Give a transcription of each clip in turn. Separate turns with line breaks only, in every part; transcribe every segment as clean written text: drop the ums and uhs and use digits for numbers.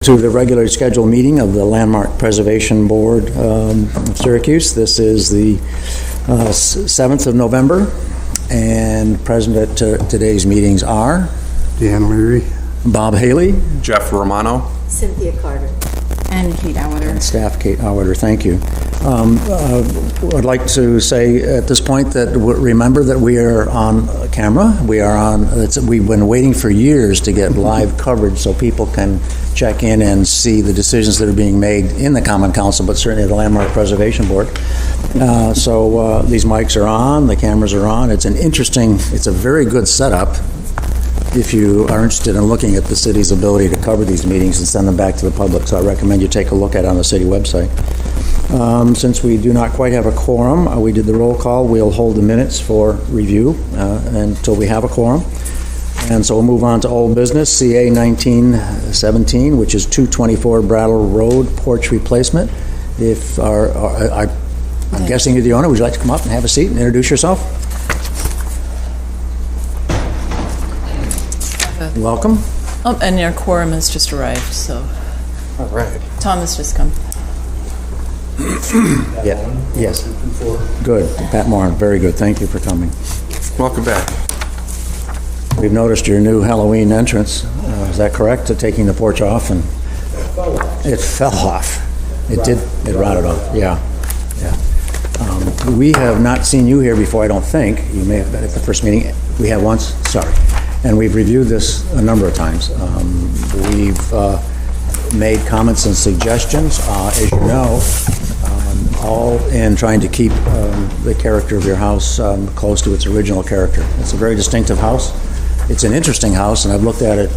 To the regularly scheduled meeting of the Landmark Preservation Board of Syracuse. This is the 7th of November, and present at today's meetings are
Dan Leary,
Bob Haley,
Jeff Romano,
Cynthia Carter,
and Kate Auwater.
and staff Kate Auwater. Thank you. I'd like to say at this point that remember that we are on camera. We are on. We've been waiting for years to get live coverage so people can check in and see the decisions that are being made in the Common Council, but certainly the Landmark Preservation Board. So these mics are on, the cameras are on. It's a very good setup if you are interested in looking at the city's ability to cover these meetings and send them back to the public. So I recommend you take a look at it on the city website. Since we do not quite have a quorum, we did the roll call. We'll hold the minutes for review until we have a quorum. And so we'll move on to old business, CA 1917, which is 224 Brattle Road porch replacement. I'm guessing you're the owner. Would you like to come up and have a seat and introduce yourself? Welcome.
Oh, and your quorum has just arrived, so.
all right.
Tom has just come.
Yeah. Yes. Good. Pat Moran, very good. Thank you for coming.
Welcome back.
We've noticed your new Halloween entrance. Is that correct? To taking the porch off and it fell off. It did. It rotted off. Yeah. We have not seen you here before. I don't think you may have been at the first meeting. We have once. Sorry. And we've reviewed this a number of times. We've made comments and suggestions, as you know, all in trying to keep the character of your house close to its original character. It's a very distinctive house. It's an interesting house, and I've looked at it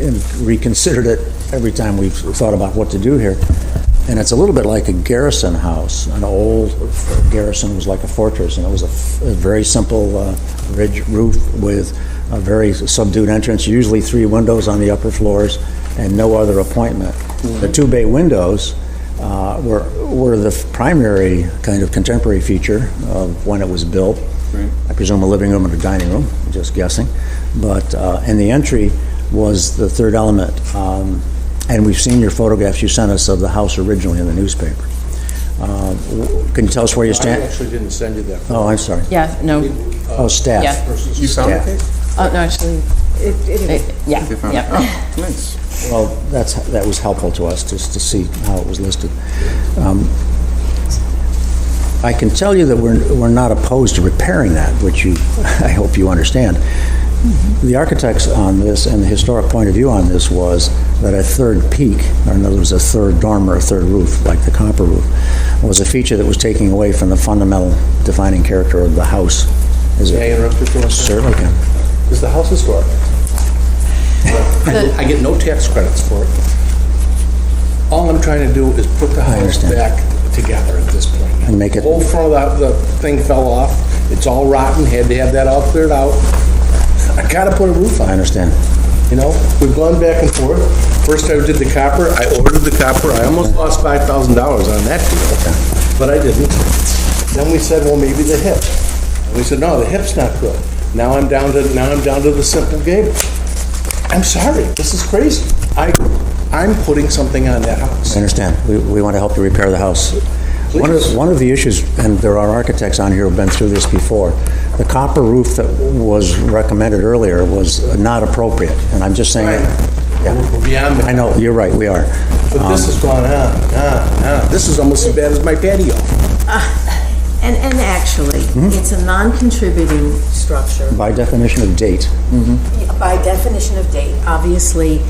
and reconsidered it every time we've thought about what to do here. And it's a little bit like a garrison house. An old garrison was like a fortress, and it was a very simple ridge roof with a very subdued entrance, usually 3 windows on the upper floors, and no other appointment. Mm-hmm. The 2 bay windows were the primary kind of contemporary feature of when it was built. Right. I presume a living room and a dining room, just guessing. But and the entry was the third element. And we've seen your photographs you sent us of the house originally in the newspaper. Can you tell us where you stand?
I actually didn't send you that.
Oh, I'm sorry.
Yeah, no.
Staff.
Yeah.
You found the case?
Oh, no, actually. Yeah.
You found
Yeah.
it? Oh, nice.
Well, that was helpful to us just to see how it was listed. I can tell you that we're not opposed to repairing that, which I hope you understand. The architects on this and the historic point of view on this was that a third peak, or in other words, a third dormer, a third roof, like the copper roof, was a feature that was taking away from the fundamental defining character of the house.
May I interrupt you for a second?
Certainly can.
Is the house historic? I get no tax credits for it. All I'm trying to do is put the house back together at this point.
And make it...
The whole front of the thing fell off. It's all rotten. Had to have that all cleared out. I gotta put a roof on.
I understand.
You know, we've gone back and forth. First I did the copper. I ordered the copper. I almost lost $5,000 on that deal, but I didn't. Then we said, well, maybe the hip. And we said, no, the hip's not good. Now I'm down to the simple gable. I'm sorry. This is crazy. I'm putting something on that house.
I understand. We want to help you repair the house. One of the issues, and there are architects on here who have been through this before, the copper roof that was recommended earlier was not appropriate. And I'm just saying...
Right.
Yeah.
We're beyond that.
I know, you're right, we are.
But this has gone on. This is almost as bad as my patio.
and actually, it's a non-contributing structure.
By definition of date.
By definition of date, obviously,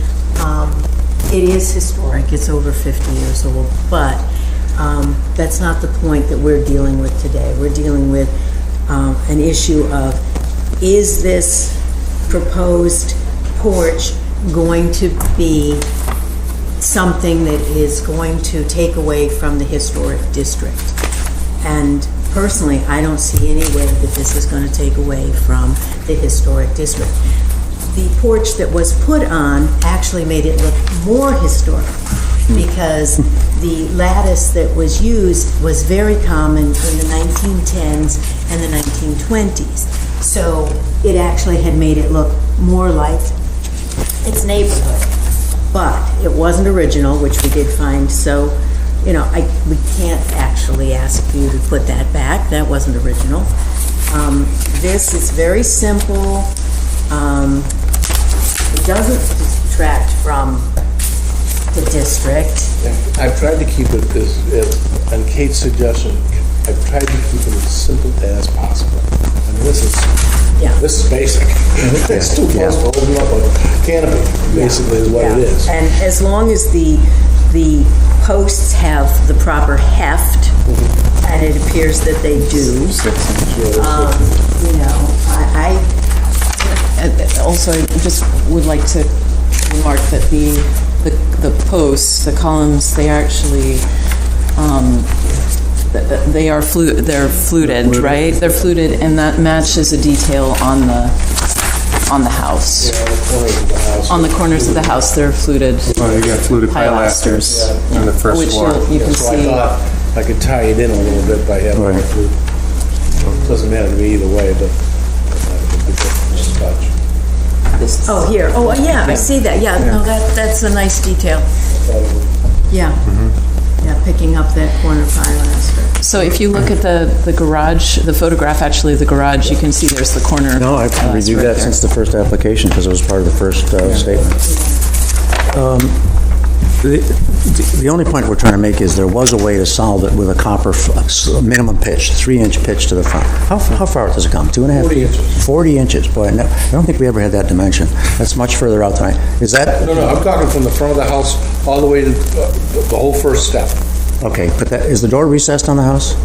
it is historic. It's over 50 years old, but that's not the point that we're dealing with today. We're dealing with an issue of, is this proposed porch going to be something that is going to take away from the historic district? And personally, I don't see any way that this is going to take away from the historic district. The porch that was put on actually made it look more historic because the lattice that was used was very common in the 1910s and the 1920s. So it actually had made it look more like its neighborhood. but it wasn't original, which we did find, so, you know, we can't actually ask you to put that back. That wasn't original. This is very simple. It doesn't detract from the district.
I've tried to keep it as, on Kate's suggestion, I've tried to keep it as simple as possible. And this is basic. It's too close to holding up a canopy, basically, is what it is.
And as long as the posts have the proper heft, and it appears that they do, you know,
Also, I just would like to remark that the posts, the columns, they actually, they're fluted, right? They're fluted, and that matches a detail on the house. On the corners of the house, they're fluted.
Oh, you got fluted pilasters on the first floor.
Which you can
So I
see.
thought I could tie it in a little bit by having it flute. Doesn't matter to me either way, but just a touch.
oh, here, oh, yeah, I see that, yeah, no, that's a nice detail. Yeah, yeah, picking up that corner pilaster.
So if you look at the garage, the photograph actually of the garage, you can see there's the corner.
No, I've
pilaster
reviewed
right
that
there.
since the first application, because it was part of the first statement. The only point we're trying to make is there was a way to solve it with a copper minimum pitch, 3-inch pitch to the front. How far does it come? 2.5?
40 inches.
40 inches, boy, I don't think we ever had that dimension. That's much further out tonight. Is that...
No, I'm talking from the front of the house all the way to the whole first step.
Okay, but is the door recessed on the house?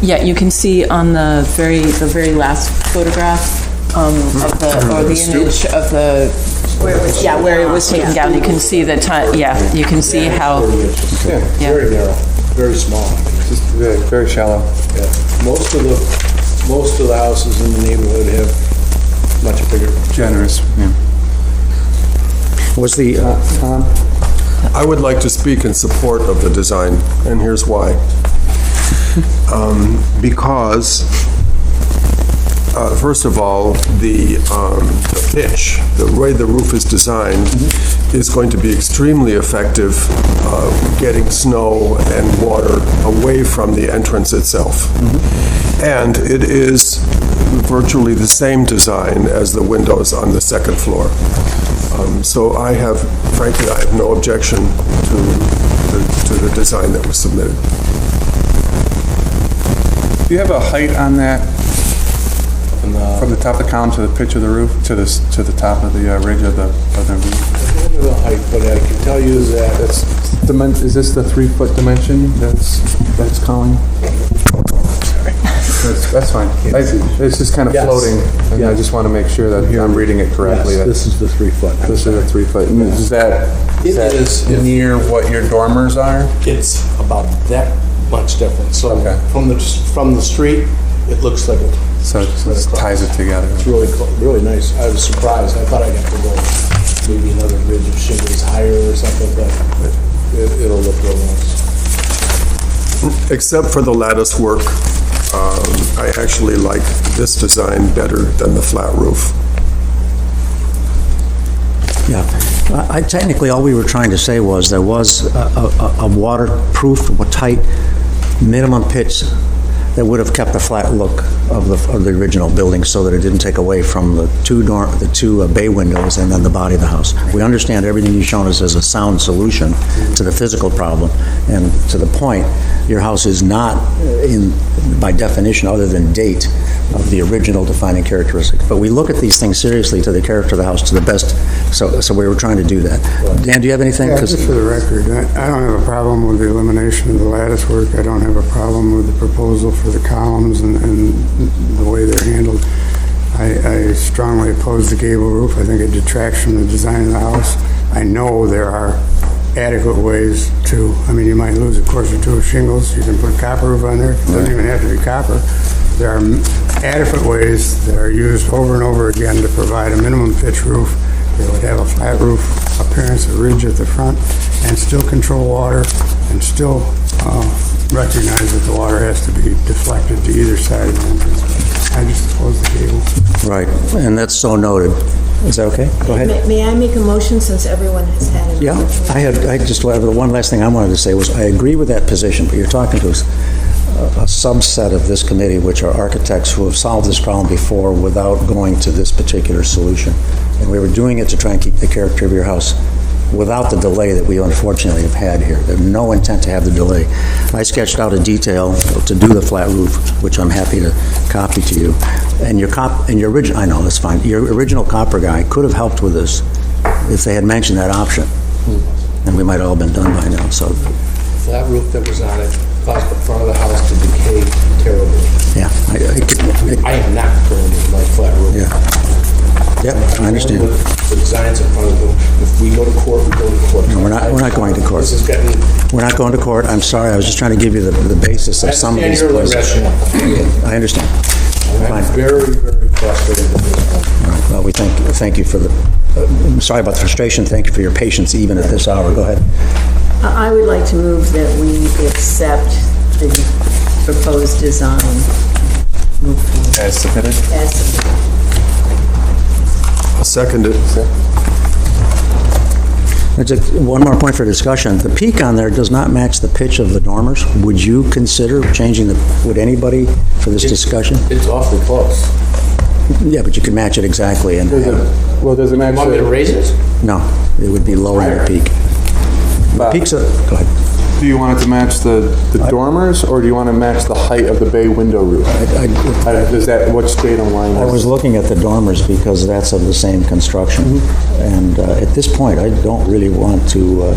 Yeah, you can see on the very last photograph of the image of the where it was taken down. You can see the you can see how
Very narrow, very small.
Just very shallow.
Yeah. Most of the houses in the neighborhood have much bigger.
Generous, yeah.
Was the...
I would like to speak in support of the design, and here's why. Because, first of all, the pitch, the way the roof is designed, is going to be extremely effective getting snow and water away from the entrance itself. And it is virtually the same design as the windows on the second floor. So frankly, I have no objection to the design that was submitted.
Do you have a height on that? From the top of the column to the pitch of the roof, to the top of the ridge of the roof?
I don't know the height, but I can tell you that
Is this the 3-foot dimension that's calling? That's fine. It's just kind of
Yes.
floating, and I just want to make sure that I'm reading it correctly.
yes, this is the 3-foot.
This is a 3-foot. Is that near what your dormers are?
It's about that much different. So
Okay.
from the street, it looks like
So it just ties it together.
it's really nice. I was surprised. I thought I'd have to go maybe another ridge of shingles higher or something, but it'll look real nice.
Except for the lattice work, I actually like this design better than the flat roof.
Yeah. Technically, all we were trying to say was there was a waterproof, tight minimum pitch that would have kept the flat look of the original building so that it didn't take away from the two bay windows and then the body of the house. We understand everything you've shown us as a sound solution to the physical problem, and to the point, your house is not by definition, other than date, of the original defining characteristic. But we look at these things seriously to the character of the house to the best, so we were trying to do that. Dan, do you have anything?
Yeah, just for the record, I don't have a problem with the elimination of the lattice work. I don't have a problem with the proposal for the columns and the way they're handled. I strongly oppose the gable roof. I think it detracts from the design of the house. I know there are adequate ways to, you might lose a course or two of shingles. You can put a copper roof on there. It doesn't even have to be copper. There are adequate ways that are used over and over again to provide a minimum pitch roof. They would have a flat roof appearance, a ridge at the front, and still control water, and still recognize that the water has to be deflected to either side of the entrance. I just oppose the gable.
Right, and that's so noted. Is that okay? Go ahead.
May I make a motion since everyone has had an
Yeah,
opportunity?
I just, the one last thing I wanted to say was, I agree with that position, but you're talking to a subset of this committee, which are architects who have solved this problem before without going to this particular solution. And we were doing it to try and keep the character of your house without the delay that we unfortunately have had here. There's no intent to have the delay. I sketched out a detail to do the flat roof, which I'm happy to copy to you. And your original, I know, that's fine. Your original copper guy could have helped with this if they had mentioned that option. And we might all have been done by now, so.
Flat roof that was on it caused the front of the house to decay terribly.
Yeah.
I am not going with my flat roof.
Yeah. Yep, I understand.
The designs in front of them. If we go to court, we go to court.
No, we're not going to court.
This is getting...
We're not going to court. I'm sorry. I was just trying to give you the basis of some of these
your
places.
rationale.
I understand.
I'm very, very frustrated with this one.
All right. Well, we thank you for the. I'm sorry about the frustration. Thank you for your patience, even at this hour. Go ahead.
I would like to move that we accept the proposed design.
As submitted?
As submitted.
I'll second it.
Just one more point for discussion. The peak on there does not match the pitch of the dormers. Would you consider changing would anybody for this discussion?
It's awfully close.
Yeah, but you could match it exactly. And
Does it match?
Want me to raise it?
no, it would be lowering the peak. The peak's go ahead.
Do you want it to match the dormers, or do you want to match the height of the bay window roof? Is that what stayed on line?
I was looking at the dormers because that's of the same construction. And at this point, I don't really want to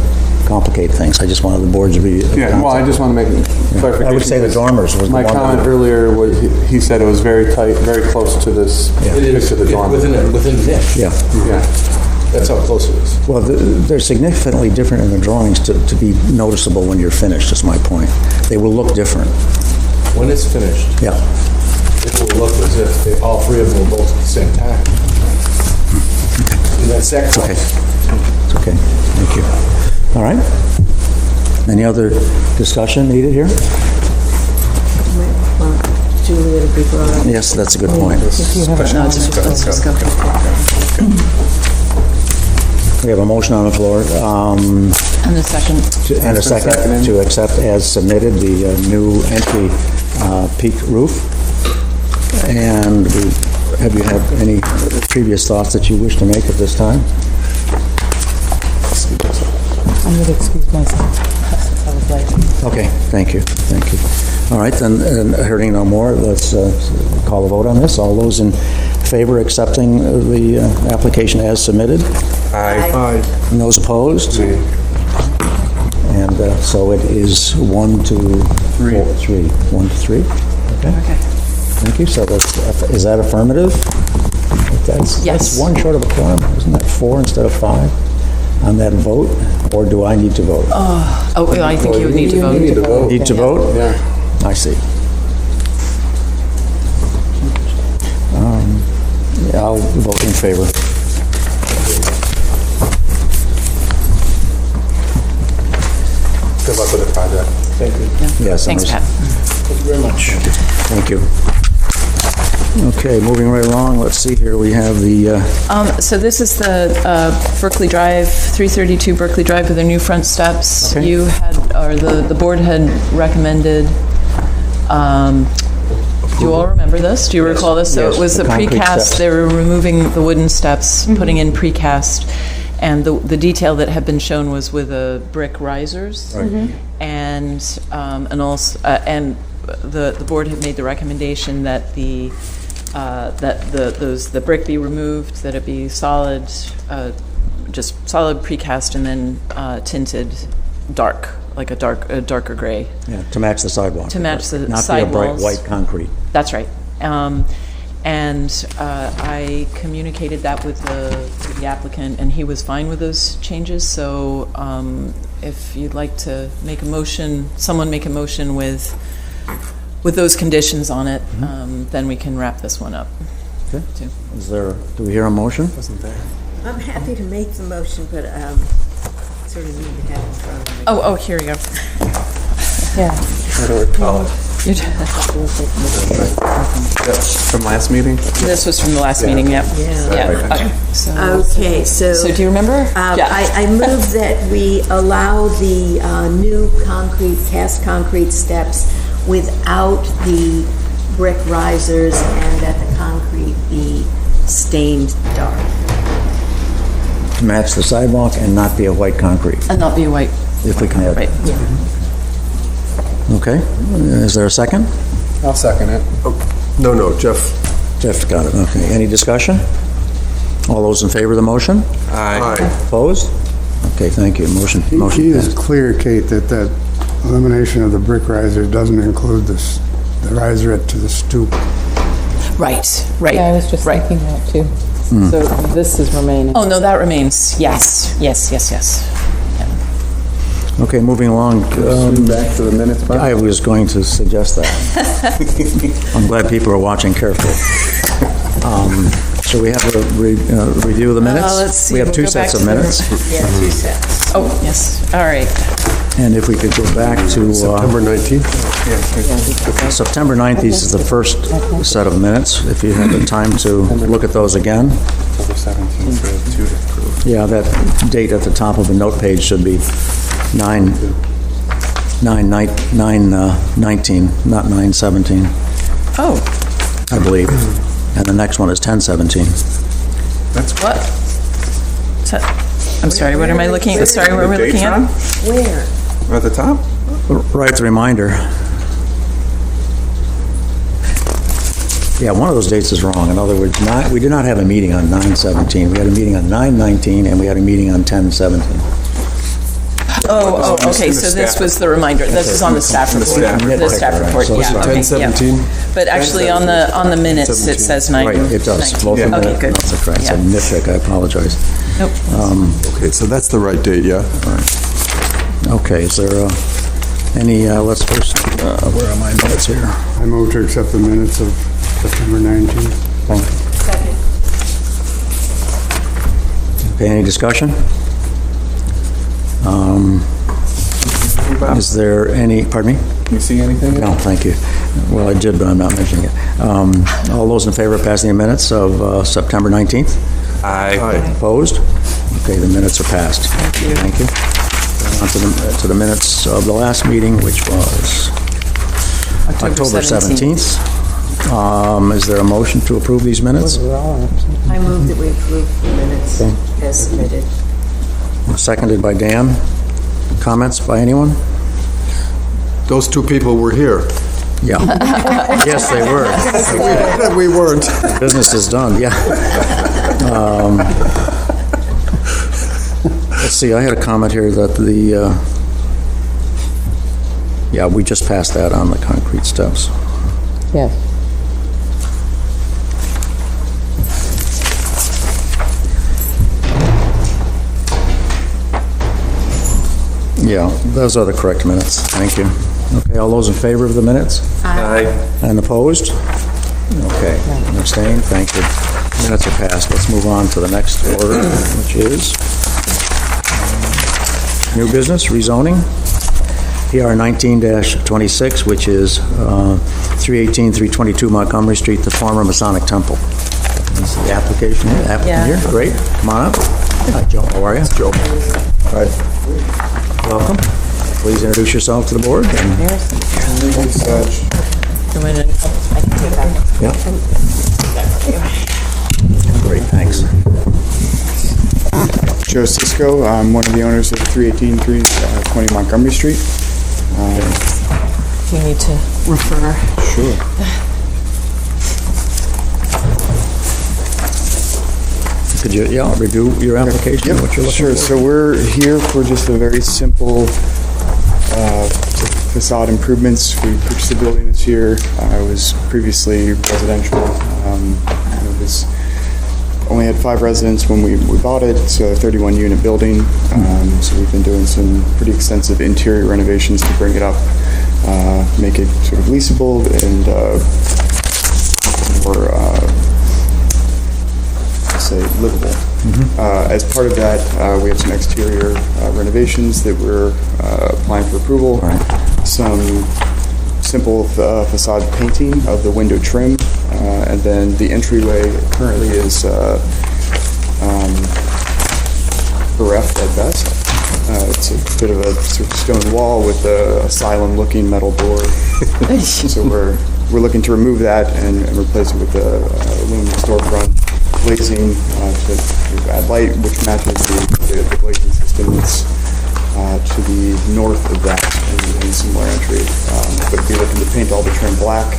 complicate things. I just wanted the board's review.
Yeah, well, I just want to make clarification.
I would say the dormers was the
My
one
comment
that-
earlier was, he said it was very tight, very close to this pitch of the dormer.
Within the inch.
Yeah.
Yeah.
That's how close it is.
Well, they're significantly different in the drawings to be noticeable when you're finished, is my point. They will look different.
When it's finished,
Yeah.
it will look as if all three of them were both at the same time. And that's that
Okay.
close.
It's okay. Thank you. All right. Any other discussion needed here?
Well, Julia to be brought up.
Yes, that's a good point.
Let's just go.
We have a motion on the floor.
And the second.
And a second to accept as submitted the new entry peak roof. And have you had any previous thoughts that you wish to make at this time?
I'm going to excuse myself. I was late.
Okay, thank you. All right, then, hearing no more, let's call a vote on this. All those in favor accepting the application as submitted?
Aye.
And those opposed? And so it is 1 to 3. 1 to 3? Okay. Thank you. So is that affirmative?
Yes.
That's one short of a quorum. Isn't that 4 instead of 5 on that vote? Or do I need to vote?
I think you would need to vote.
You need to vote.
Need to vote?
Yeah.
I see. Yeah, I'll vote in favor.
Good luck with the project.
Thank you.
Yes.
Thanks, Pat.
Thank you very much.
Thank you. Okay, moving right along, let's see here, we have the,
So this is the Berkeley Drive, 332 Berkeley Drive with the new front steps.
Okay.
You had, or the board had recommended, do you all remember this? Do you recall this? So
Yes,
it was
the
the
concrete
precast,
steps.
they were removing the wooden steps, putting in precast, and the detail that had been shown was with the brick risers. And also, and the board had made the recommendation that the brick be removed, that it be solid, just solid precast, and then tinted dark, like a darker gray.
yeah, to match the sidewalk.
To match the
Not be a
sidewalls.
bright white concrete.
That's right. And I communicated that with the applicant, and he was fine with those changes. So if you'd like to make a motion, someone make a motion with those conditions on it, then we can wrap this one up.
Okay.
too.
Do we hear a motion?
I'm happy to make the motion, but sort of need to have it in front of me.
Oh, here we go.
I don't recall it. That's from last meeting?
This was from the last meeting, yep. Yeah. Okay.
Okay, so.
So do you remember?
I move that we allow the new cast concrete steps without the brick risers and that the concrete be stained dark.
To match the sidewalk and not be a white concrete,
And not be white.
if we can add.
Right.
Okay, is there a second?
I'll second it.
No, Jeff.
Jeff's got it, okay. Any discussion? All those in favor of the motion?
Aye.
Opposed? Okay, thank you. Motion
He is
passed.
clear, Kate, that elimination of the brick riser doesn't include the riserette to the stoop.
Right, right.
Yeah, I was just
right.
thinking that too. So this is remaining.
Oh, no, that remains. Yes.
Okay, moving along.
Back to the minutes, Bob?
I was going to suggest that. I'm glad people are watching carefully. So we have a review of the minutes?
Let's see.
We have
We'll
two
go back
sets of
to the-
minutes.
Yeah, 2 sets.
Oh, yes, all right.
And if we could go back to
September 19th?
September 9th, this is the first set of minutes. If you have the time to look at those again.
October 17th, we have 2 to approve.
Yeah, that date at the top of the note page should be 9/19, not 9/17,
Oh,
I believe. And the next one is 10/17.
That's
what? I'm sorry, what am I looking at? Sorry, what are we looking at?
Where?
At the top?
Right, the reminder. Yeah, one of those dates is wrong. In other words, we did not have a meeting on 9/17. We had a meeting on 9/19, and we had a meeting on 10/17.
Oh, okay, so this was the reminder. This is on the staff report. The staff report,
So it's
yeah. okay,
10/17?
yeah. But actually, on the minutes, it says 9.
Right, it does.
19.
Both of them.
Okay, good.
That's correct. It's a
Yeah.
nitpick, I apologize.
Nope.
Okay, so that's the right date, yeah?
Okay, is there any, let's first, where are my notes here?
I move to accept the minutes of September 19th.
Second.
Okay, any discussion? Is there any, pardon me?
Can you see anything?
No, thank you. Well, I did, but I'm not mentioning it. All those in favor of passing the minutes of September 19th?
Aye.
Opposed? Okay, the minutes are passed. Thank you. On to the minutes of the last meeting, which was October 17th. Is there a motion to approve these minutes?
I move that we approve the minutes as submitted.
Seconded by Dan. Comments by anyone?
Those two people were here.
Yeah. Yes, they were.
We weren't.
Business is done, yeah. Let's see, I had a comment here that yeah, we just passed that on the concrete steps.
Yes.
Yeah, those are the correct minutes. Thank you. Okay, all those in favor of the minutes?
Aye.
And opposed? Okay, and abstained? Thank you. Minutes are passed. Let's move on to the next order, which is new business, rezoning. PR 19-26, which is 318, 322 Montgomery Street, the former Masonic Temple. This is the application here. Applicant here, great. Come on up. Hi, Joe. How are you? Joe. Hi. Welcome. Please introduce yourself to the board. Yeah. Great, thanks.
Joe Cisco. I'm one of the owners of 318 320 Montgomery Street.
You need to refer.
Sure.
Could you, review your application, what you're looking
Sure.
for?
So we're here for just a very simple facade improvements. We purchased the building this year. It was previously residential. It was only had 5 residents when we bought it. It's a 31-unit building. So we've been doing some pretty extensive interior renovations to bring it up, make it sort of leasable and more, say, livable. As part of that, we have some exterior renovations that we're applying for approval. Some simple facade painting of the window trim, and then the entryway currently is bereft at best. It's a bit of a sort of stone wall with a asylum-looking metal door. So we're looking to remove that and replace it with the aluminum storefront glazing to add light, which matches the glazing system that's to the north of that in similar entry. But be looking to paint all the trim black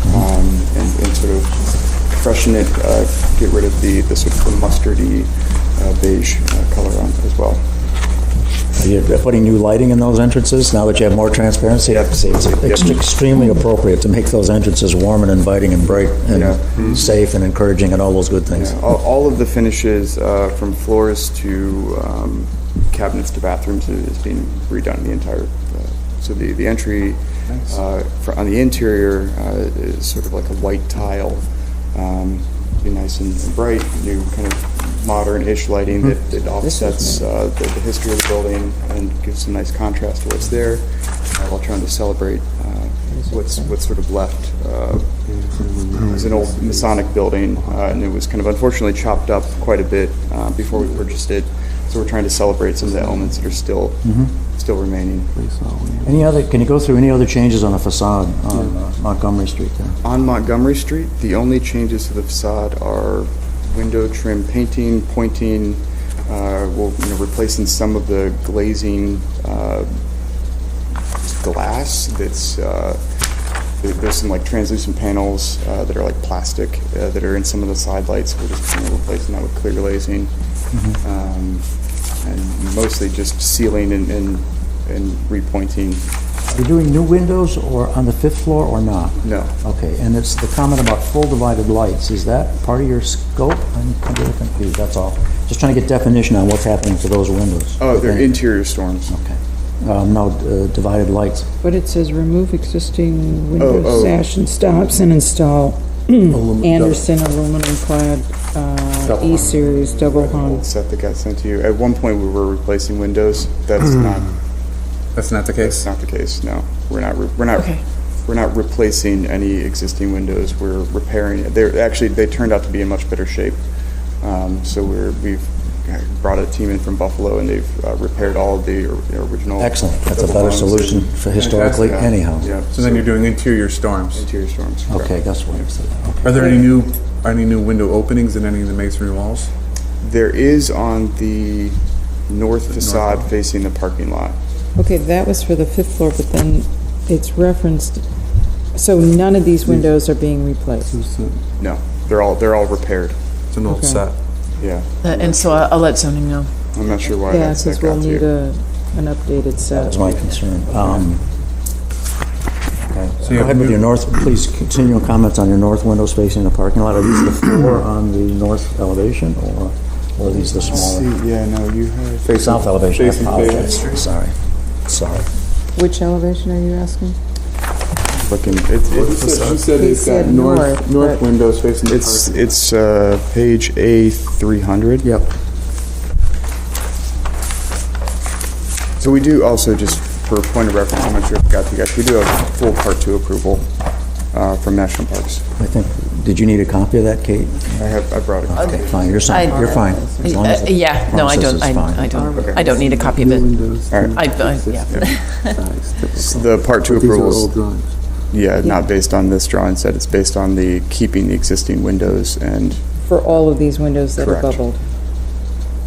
and sort of freshen it, get rid of the sort of the mustardy beige color on it as well.
Are you putting new lighting in those entrances now that you have more transparency?
Yep.
It's extremely appropriate to make those entrances warm and inviting and bright and safe and encouraging and all those good things.
Yeah, all of the finishes from floors to cabinets to bathrooms is being redone. The entire so the entry on the interior is sort of like a white tile. Be nice and bright, new kind of modern-ish lighting that offsets the history of the building and gives some nice contrast to what's there, while trying to celebrate what's sort of left. It was an old Masonic building, and it was kind of unfortunately chopped up quite a bit before we purchased it. So we're trying to celebrate some of the elements that are still remaining.
Can you go through any other changes on the facade on Montgomery Street there?
On Montgomery Street, the only changes to the facade are window trim painting, pointing, replacing some of the glazing glass that's there's some like translucent panels that are like plastic that are in some of the side lights. We're just replacing that with clear glazing. And mostly just sealing and repointing.
Are you doing new windows or on the 5th floor or not?
No.
Okay, and it's the comment about full divided lights. Is that part of your scope? I'm a little confused, that's all. Just trying to get definition on what's happening to those windows.
Oh, they're interior storms.
Okay. Divided lights.
But it says remove existing window sash and stops and install Anderson aluminum clad E-Series double hung.
Old set that got sent to you. At one point, we were replacing windows. That's not.
That's not the case?
That's not the case. No, we're not. We're not replacing any existing windows. We're repairing it. They turned out to be in much better shape. So we've brought a team in from Buffalo, and they've repaired all of the original.
Excellent. That's a better solution for historically, anyhow.
Yeah.
So then you're doing interior storms?
Interior storms.
Okay,
correct.
that's what I said. Okay.
Are there any new window openings in any of the masonry walls?
There is on the north facade facing the parking lot.
Okay, that was for the 5th floor, but then it's referenced, so none of these windows are being replaced?
No, they're all repaired.
It's an old
Okay.
set.
Yeah.
And so I'll let zoning know.
I'm not sure why
Yeah,
that
since
got
we'll
to
need
you.
an updated set.
That's my concern. Okay.
So
Go
you have
ahead with
new-
your north, please continue your comments on your north windows facing the parking lot. Are these the 4 on the north elevation, or are these the smaller?
Yeah, no, you have.
South elevation, I
facing
apologize.
Bay.
Sorry.
Which elevation are you asking?
Looking,
He said
He said north, but-
windows facing the
it's page A300.
Yep.
So we do also, just for a point of reference, I'm not sure if I got to you guys, we do have full Part 2 approval from National Parks.
I think, did you need a copy of that, Kate?
I brought it.
Okay, fine, you're fine,
I-
you're fine. As long as the
Yeah, no, I
process
don't,
is fine.
I don't need a copy of it.
All right.
Yeah.
So the Part 2 approvals, not based on this drawing set, it's based on the keeping the existing windows, and
For all of these windows that are
Correct.
bubbled?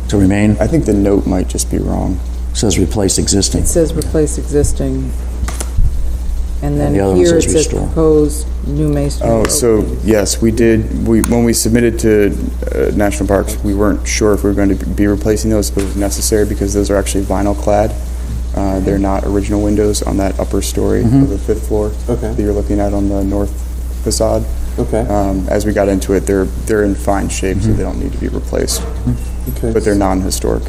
To remain,
I think the note might just be wrong.
says replace existing.
It says replace existing, and then
And the other one
here it
says
says
restore.
proposed new masonry.
Oh, so
opening.
yes, we did. When we submitted to National Parks, we weren't sure if we were going to be replacing those, but it was necessary because those are actually vinyl clad. They're not original windows on that upper story of the 5th floor
Okay.
that you're looking at on the north facade.
Okay.
As we got into it, they're in fine shape, so they don't need to be replaced.
Okay.
But they're non-historic.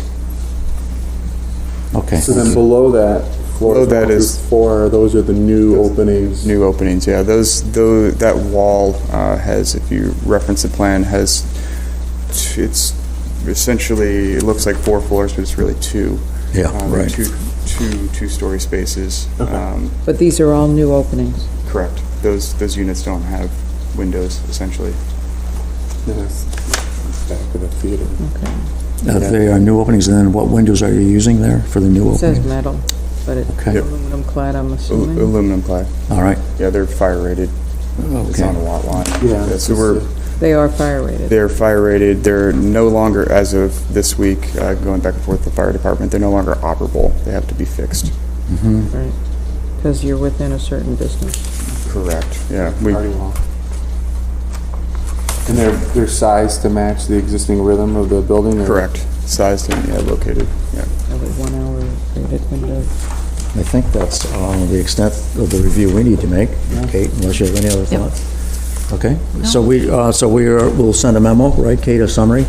Okay.
So then below that,
Below that is
4, those are the new openings.
New openings, yeah. That wall has, if you reference the plan, it's essentially, it looks like 4 floors, but it's really 2.
Yeah, right.
Two two-story spaces.
But these are all new openings.
Correct. Those units don't have windows, essentially.
Back to the theater.
They are new openings, and then what windows are you using there for the new
It says
opening?
metal, but it's
Okay.
aluminum clad, I'm assuming.
Aluminum clad.
All right.
Yeah, they're fire rated. It's
Okay.
on a lot line.
Yeah,
so
They are fire rated.
they're fire rated. They're no longer, as of this week, going back and forth with the fire department, they're no longer operable. They have to be fixed.
Right. Because you're within a certain distance.
Correct. Yeah.
Party wall. And they're sized to match the existing rhythm of the building? or-
Correct. Sized and located. Yeah.
Every 1 hour rated window.
I think that's the extent of the review we need to make. Kate, unless you have any other thoughts? Okay, so we'll send a memo, right, Kate, a summary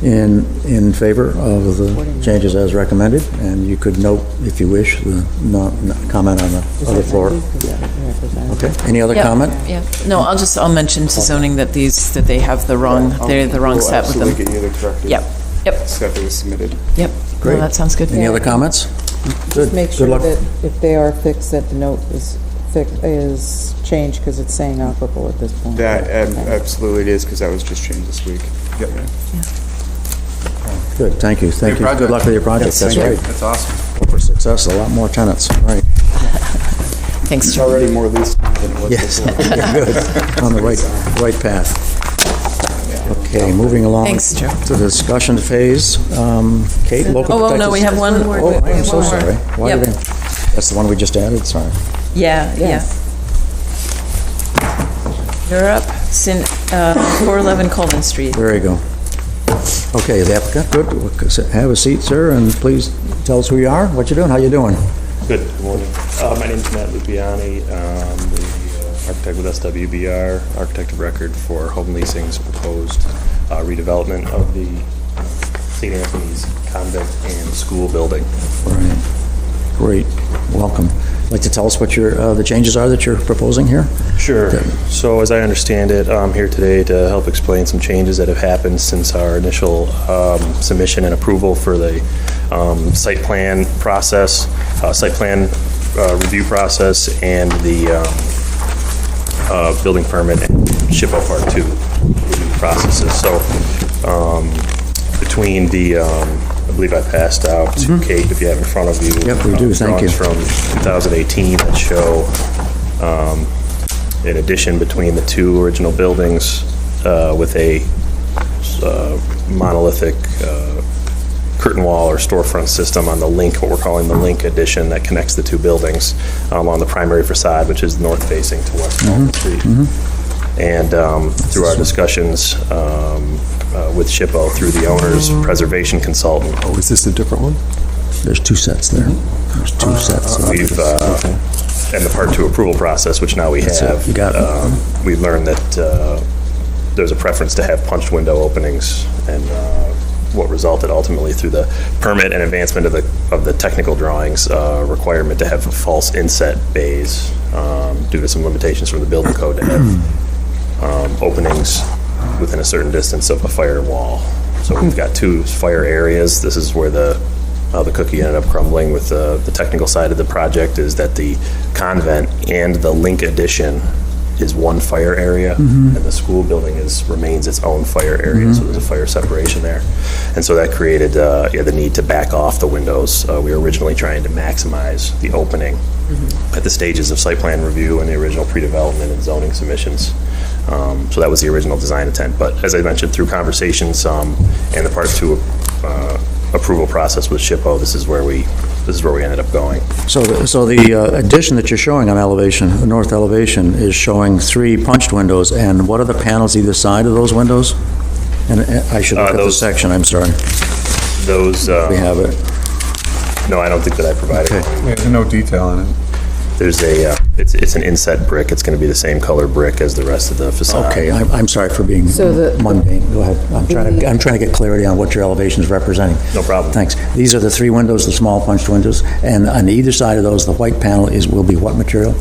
in favor of the changes as recommended, and you could note, if you wish, the comment on the other floor. Okay, any other
Yep,
comment?
Yeah, no, I'll mention to zoning that they have the wrong, they're the wrong
We'll
set with
absolutely
them.
get you the corrected
Yep,
stuff that was submitted.
yep.
Great.
Well, that sounds good.
Any other comments? Good.
Make
Good
sure
luck.
that if they are fixed, that the note is changed because it's saying operable at this point.
That absolutely it is, because that was just changed this week. Yep.
Good, thank you, thank you.
project.
Good luck with your project, that's right.
That's awesome.
Hope for success, a lot more tenants, right.
Thanks,
It's
Joe.
already more leased than it was
Yes,
before.
good, on the right path. Okay, moving along
Thanks, Joe.
to the discussion phase. Kate, local
Oh, well,
protected...
no, we have one.
Oh, I am so sorry. Why
Yep.
did I... That's the one we just added, sorry.
Yeah. You're up, 411 Colvin Street.
There you go. Okay, the applicant, good. Have a seat, sir, and please tell us who you are, what you're doing, how you doing.
Good morning. My name is Matt Lupiani. I'm the architect with SWBR, architect of record for Home Leasing's proposed redevelopment of the St. Anthony's Convent and School building.
Right. Great, welcome. Like to tell us what the changes are that you're proposing here?
Sure. So as I understand it, I'm here today to help explain some changes that have happened since our initial submission and approval for the site plan process, site plan review process, and the building permit and SHPO Part 2 review processes. So between the, I believe I passed out to Kate, if you have in front of you.
Yep, we do, thank you.
Drawings from 2018 that show an addition between the two original buildings with a monolithic curtain wall or storefront system on the link, what we're calling the link addition that connects the two buildings on the primary facade, which is north facing to West Colvin Street. And through our discussions with SHPO, through the owner's preservation consultant,
Oh, is this a different one?
There's two sets there. There's two sets.
we've, and the Part 2 approval process, which now we
That's it.
have,
You got it.
we learned that there's a preference to have punched window openings, and what resulted ultimately through the permit and advancement of the technical drawings requirement to have false inset bays due to some limitations from the building code to have openings within a certain distance of a fire wall. So we've got two fire areas. This is where the cookie ended up crumbling with the technical side of the project, is that the convent and the link addition is one fire area, and the school building remains its own fire area, so there's a fire separation there. And so that created the need to back off the windows. We were originally trying to maximize the opening at the stages of site plan review and the original pre-development and zoning submissions. So that was the original design intent. But as I mentioned, through conversations and the Part 2 approval process with SHPO, this is where we ended up going.
So the addition that you're showing on elevation, the north elevation, is showing 3 punched windows, and what are the panels either side of those windows? And I should look at the section, I'm sorry.
Those,
We have it.
no, I don't think that I provided.
Okay.
There's no detail on it.
There's it's an inset brick. It's going to be the same color brick as the rest of the facade.
Okay, I'm sorry for being
So the-
mundane. Go ahead. I'm trying to get clarity on what your elevation is representing.
No problem.
Thanks. These are the 3 windows, the small punched windows, and on either side of those, the white panel will be what material?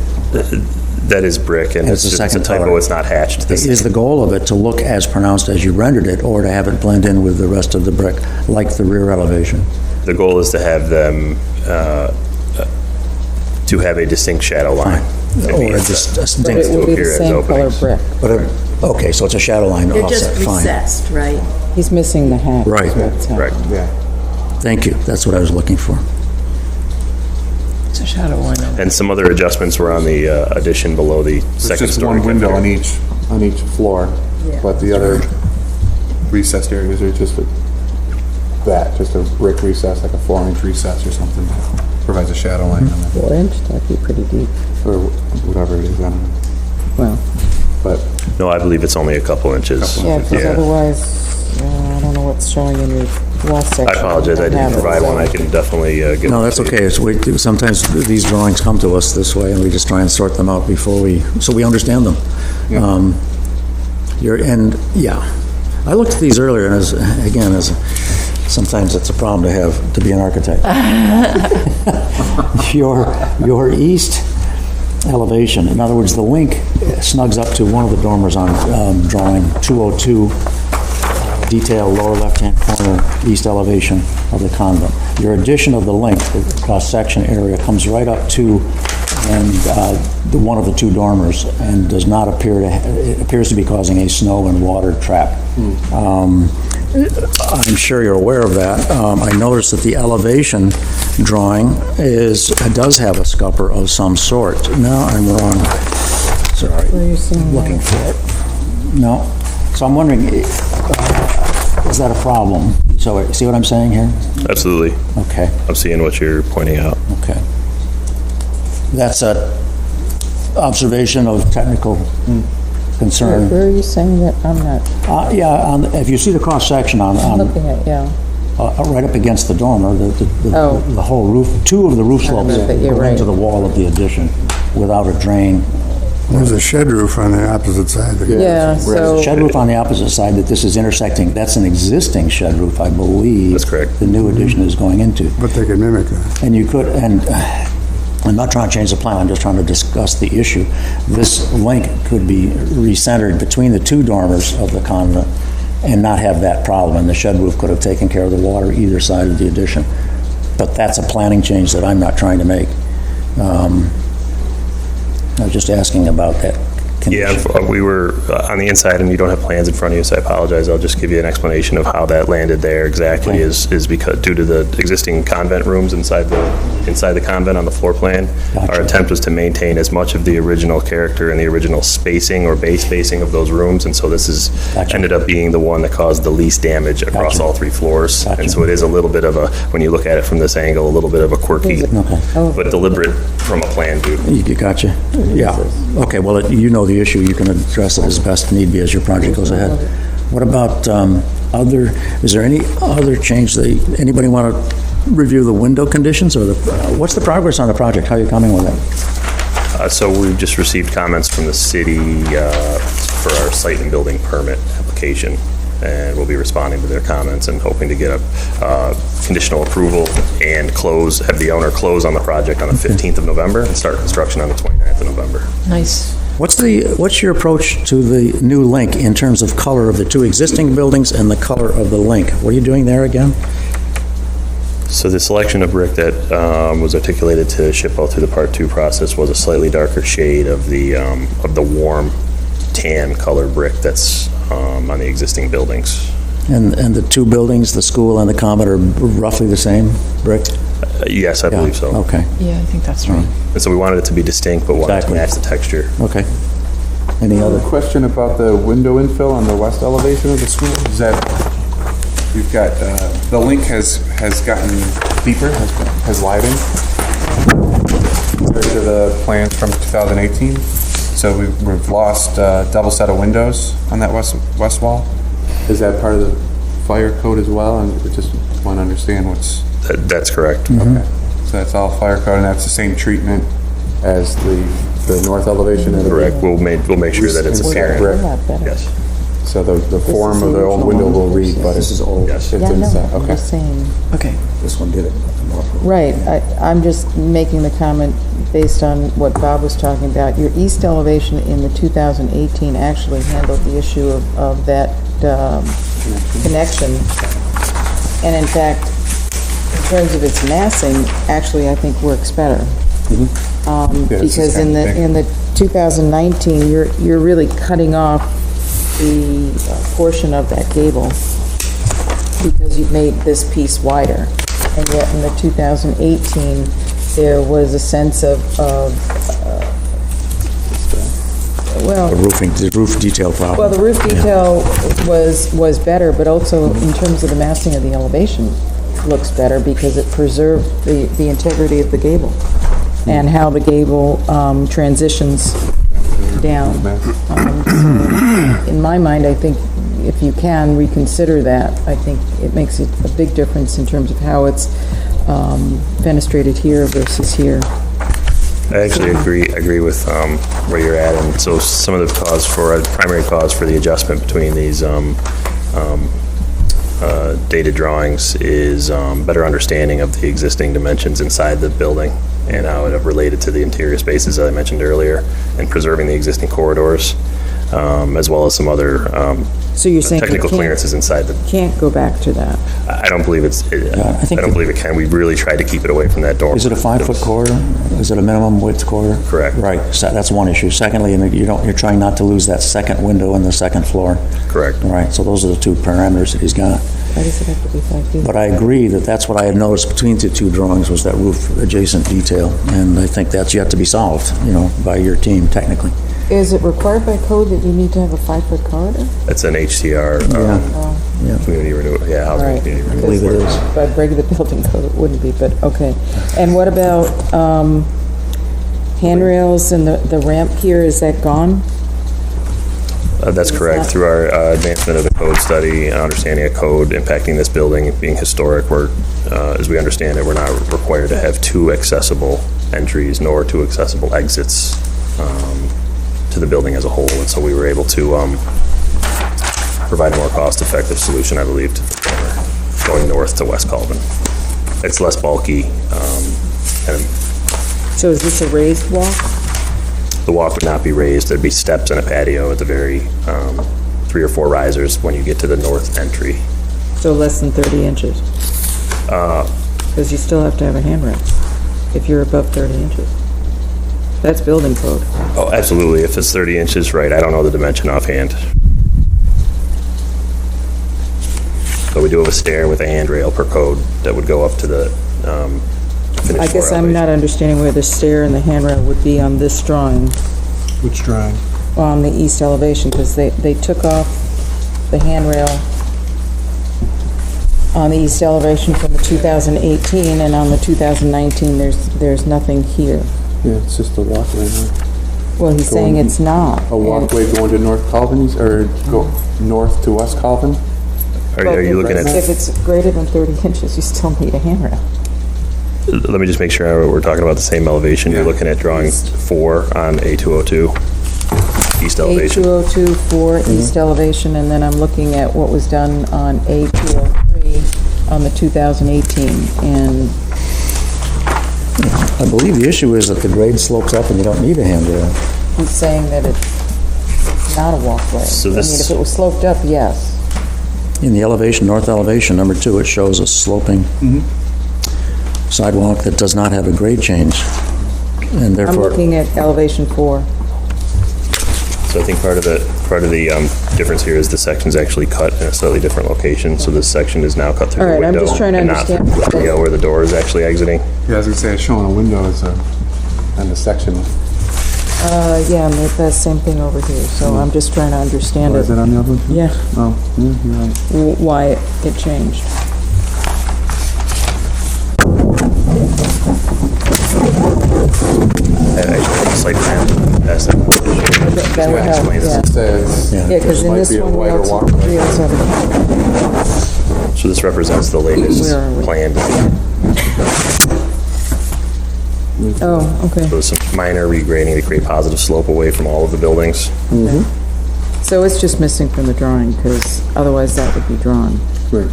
That is brick, and
It's
it's
the
just a
second
typo.
color.
It's not hatched.
Is the goal of it to look as pronounced as you rendered it, or to have it blend in with the rest of the brick, like the rear elevation?
The goal is to have them to have a distinct shadow line. and be
Or
assessed.
just,
But it will be the
appear as
same color
openings.
brick.
okay, so it's a shadow line
They're just
offset, fine.
recessed, right?
He's missing the hat.
Right.
That's how-
Right.
Yeah.
Thank you, that's what I was looking for.
It's a shadow line.
And some other adjustments were on the addition below the
There's
second
just
story.
one window on
cafeteria.
each floor, but the other recessed areas are just just a brick recess, like a 4-inch recess or something. Provides a shadow line on that,
4 inch, that'd be pretty deep.
or whatever it is, I don't know.
Well,
But
No, I believe it's only a couple inches.
yeah, because otherwise, I don't know what's showing in your wall section.
I apologize, I didn't
have it,
provide
so-
one, I can definitely get.
No, that's okay. Sometimes these drawings come to us this way, and we just try and sort them out so we understand them. I looked at these earlier, and sometimes it's a problem to be an architect. Your east elevation, in other words, the link snugs up to one of the dormers on drawing 202, detail lower left-hand corner, east elevation of the convent. Your addition of the link, the cross-section area, comes right up to one of the two dormers and does not it appears to be causing a snow and water trap. I'm sure you're aware of that. I noticed that the elevation drawing does have a scupper of some sort. No, I'm wrong. Sorry.
Where are you seeing
Looking
that?
for it. No. So I'm wondering, is that a problem? So, see what I'm saying here?
Absolutely.
Okay,
I'm seeing what you're pointing out.
okay. That's a observation of technical concern.
Where are you saying that? I'm not
If you see the cross-section on
looking at,
right up against the dormer,
Oh.
the whole roof, two of the roof slopes
but you're
go
right.
into the wall of the addition without a drain.
There's a shed roof on the opposite side.
Yeah,
There's
so,
a shed roof on the opposite side that this is intersecting. That's an existing shed roof, I believe.
That's correct.
The new addition is going into.
But they could mimic that.
And you could, I'm not trying to change the plan, I'm just trying to discuss the issue. This link could be recentered between the two dormers of the convent and not have that problem, and the shed roof could have taken care of the water either side of the addition. But that's a planning change that I'm not trying to make. I was just asking about that condition.
Yeah, we were on the inside, and you don't have plans in front of you, so I apologize. I'll just give you an explanation of how that landed there exactly. Is because due to the existing convent rooms inside the convent on the floor plan.
Gotcha.
Our attempt was to maintain as much of the original character and the original spacing or base spacing of those rooms, and so this is
Gotcha.
ended up being the one that caused the least damage across
Gotcha.
all three floors.
Gotcha.
And so it is a little bit of a, when you look at it from this angle, a little bit of a quirky,
Okay.
but deliberate from a plan view.
You gotcha. Yeah. Okay, well, you know the issue. You can address it as best need be as your project goes ahead. What about is there any other change? Anybody want to review the window conditions or what's the progress on the project? How are you coming with it?
So we've just received comments from the city for our site and building permit application, and we'll be responding to their comments and hoping to get a conditional approval and have the owner close on the project on the 15th of November and start construction on the 29th of November.
Nice.
What's your approach to the new link in terms of color of the two existing buildings and the color of the link? What are you doing there again?
So the selection of brick that was articulated to ship out through the Part 2 process was a slightly darker shade of the warm tan colored brick that's on the existing buildings.
And the two buildings, the school and the convent, are roughly the same brick?
Yes, I believe so.
Okay,
Yeah, I think that's right.
And so we wanted it to be distinct, but wanted
Exactly.
to match the texture.
okay. Any
Another
other?
question about the window infill on the west elevation of the school, is that you've got, the link has gotten deeper, has widened compared to the plans from 2018. So we've lost a double set of windows on that west wall. Is that part of the fire code as well? And we just want to understand what's,
That's correct.
okay. So that's all fire code, and that's the same treatment as the north elevation? of the
Correct. We'll make sure that it's
Inside
apparent.
brick.
Yes.
So the form of the old window will read, but
This is old.
Yes.
it's
yeah, no,
inside,
I'm
okay.
just saying.
Okay.
This one did it.
Right, I'm just making the comment based on what Bob was talking about. Your east elevation in the 2018 actually handled the issue of that connection. And in fact, in terms of its massing, actually I think works better.
Yeah, it's
Because
the
in
same thing.
the 2019, you're really cutting off the portion of that gable because you've made this piece wider. And yet in the 2018, there was a sense of well,
The roof detail problem.
well, the roof detail was better, but also in terms of the massing of the elevation, looks better because it preserved the integrity of the gable and how the gable transitions down. So in my mind, I think if you can reconsider that, I think it makes a big difference in terms of how it's fenestrated here versus here.
I actually agree with where you're at, and so some of the primary cause for the adjustment between these dated drawings is better understanding of the existing dimensions inside the building and how it related to the interior spaces that I mentioned earlier, and preserving the existing corridors, as well as some other
So you're saying
technical clearances inside the.
Can't go back to that.
I don't believe I don't believe it can. We really tried to keep it away from that door.
Is it a 5-foot corridor? Is it a minimum width corridor?
Correct.
Right, so that's one issue. Secondly, you're trying not to lose that second window in the second floor.
Correct.
All right, so those are the two parameters that he's got.
Why does it have to be 5 feet?
But I agree that's what I had noticed between the two drawings was that roof adjacent detail, and I think that's yet to be solved, by your team technically.
Is it required by code that you need to have a 5-foot corridor?
It's an HCR community renewal. Yeah, housing
Right.
community
I
renewal.
believe it is.
By regular building code, it wouldn't be, but okay. And what about handrails and the ramp here, is that gone?
That's correct. Through our advancement of the code study, understanding a code impacting this building, being historic, as we understand it, we're not required to have 2 accessible entries nor 2 accessible exits to the building as a whole. And so we were able to provide a more cost-effective solution, I believe, to the corner, going north to West Colvin. It's less bulky, and
So is this a raised walk?
the walk would not be raised. There'd be steps and a patio at the very 3 or 4 risers when you get to the north entry.
So less than 30 inches? Because you still have to have a handrail if you're above 30 inches. That's building code.
Oh, absolutely. If it's 30 inches, right. I don't know the dimension offhand. So we do have a stair with a handrail per code that would go up to the finished
I guess
floor
I'm not
elevation.
understanding where the stair and the handrail would be on this drawing,
Which drawing?
on the east elevation, because they took off the handrail on the east elevation from the 2018, and on the 2019, there's nothing here.
Yeah, it's just a walkway now.
Well, he's saying it's not.
A walkway going to North Colvin, or go north to West Colvin?
Are you looking at,
If it's greater than 30 inches, you still need a handrail.
let me just make sure we're talking about the same elevation. You're looking at drawing 4 on A202, east elevation.
A202 for east elevation, and then I'm looking at what was done on A203 on the 2018, and
I believe the issue is that the grade slopes up and you don't need a handrail.
he's saying that it's not a walkway.
So
I mean,
this-
if it was sloped up, yes.
In the elevation, north elevation, number 2, it shows a sloping sidewalk that does not have a grade change, and
I'm
therefore,
looking at elevation 4.
So I think part of the difference here is the section's actually cut in a slightly different location. So this section is now cut through
All
the
right, I'm
window.
just trying to
and not
understand.
through the where the door is actually exiting.
Yeah, I was gonna say, it's showing a window as a, on the section.
Yeah, and that same thing over here, so I'm just trying to understand
Oh, is it on the other one? too?
Yeah,
Oh, yeah, you're right.
why it changed.
Site plan. That's it.
That would help,
explains
yeah.
It says,
Yeah.
Yeah, because in
Might
this
be a
one, we
wider
also
walkway.
have
So this represents the latest
Where are we?
plan.
oh, okay.
So some minor regrading to create positive slope away from all of the buildings.
So it's just missing from the drawing, because otherwise that would be drawn.
right.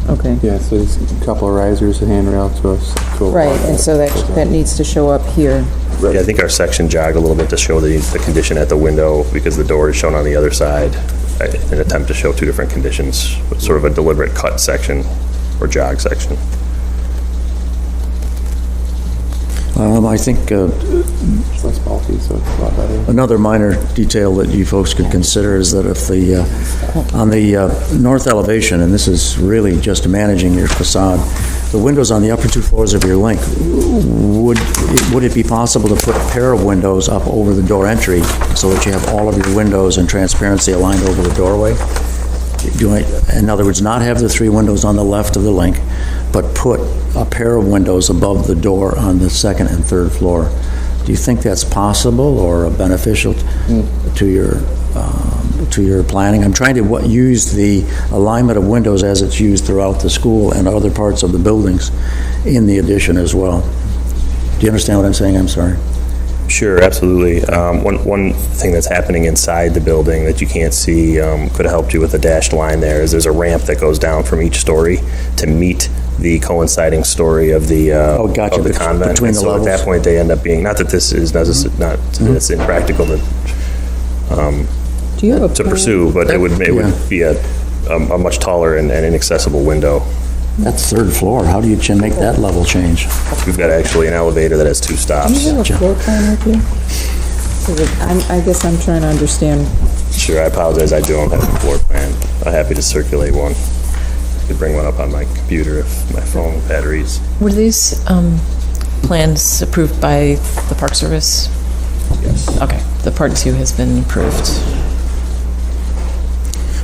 Okay.
Yeah, so there's a couple of risers, a handrail to a
Right,
walkway.
and so that needs to show up here.
Yeah, I think our section jogged a little bit to show the condition at the window because the door is shown on the other side. An attempt to show 2 different conditions, sort of a deliberate cut section or jog section.
I think
It's less bulky, so it's a lot better.
another minor detail that you folks could consider is that if on the north elevation, and this is really just managing your facade, the windows on the upper two floors of your link, would it be possible to put a pair of windows up over the door entry so that you have all of your windows and transparency aligned over the doorway? In other words, not have the 3 windows on the left of the link, but put a pair of windows above the door on the second and third floor. Do you think that's possible or beneficial to your planning? I'm trying to use the alignment of windows as it's used throughout the school and other parts of the buildings in the addition as well. Do you understand what I'm saying? I'm sorry.
Sure, absolutely. One thing that's happening inside the building that you can't see could have helped you with a dashed line there is there's a ramp that goes down from each story to meet the coinciding story of the
gotcha.
of the convent.
Between
And
the
so
levels.
at that point, they end up being, not that this is necessary, not that it's impractical
Do you have a
to
plan?
pursue, but it would be a much taller and inaccessible window.
That's third floor. How do you make that level change?
We've got actually an elevator that has 2
Do
stops.
you have a floor plan with you? So that I guess I'm trying to understand.
Sure, I apologize, I don't have a floor plan. I'm happy to circulate one. I could bring one up on my computer if my phone batteries.
Were these plans approved by the Park Service?
Yes.
Okay, the Part 2 has been approved.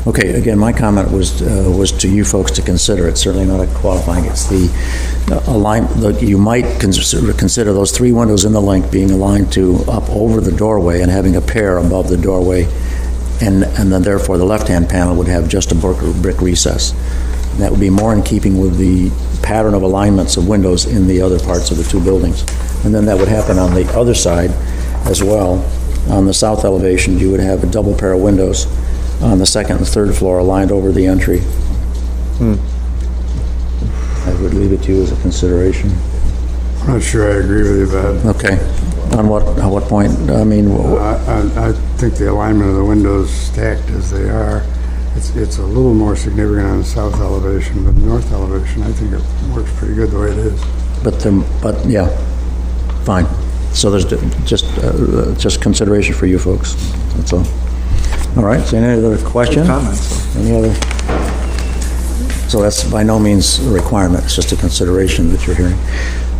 Okay, again, my comment was to you folks to consider. It's certainly not a qualifying. It's the alignment. You might consider those 3 windows in the link being aligned to up over the doorway and having a pair above the doorway, and then therefore the left-hand panel would have just a brick recess. And that would be more in keeping with the pattern of alignments of windows in the other parts of the 2 buildings. And then that would happen on the other side as well. On the south elevation, you would have a double pair of windows on the second and third floor aligned over the entry. I would leave it to you as a consideration.
I'm not sure I agree with you, Bob.
Okay. On what point? I mean,
I think the alignment of the windows stacked as they are, it's a little more significant on the south elevation, but the north elevation, I think it works pretty good the way it is.
but yeah, fine. So there's just consideration for you folks. That's all. All right, so any other questions?
Comments.
Any other? So that's by no means a requirement, it's just a consideration that you're hearing.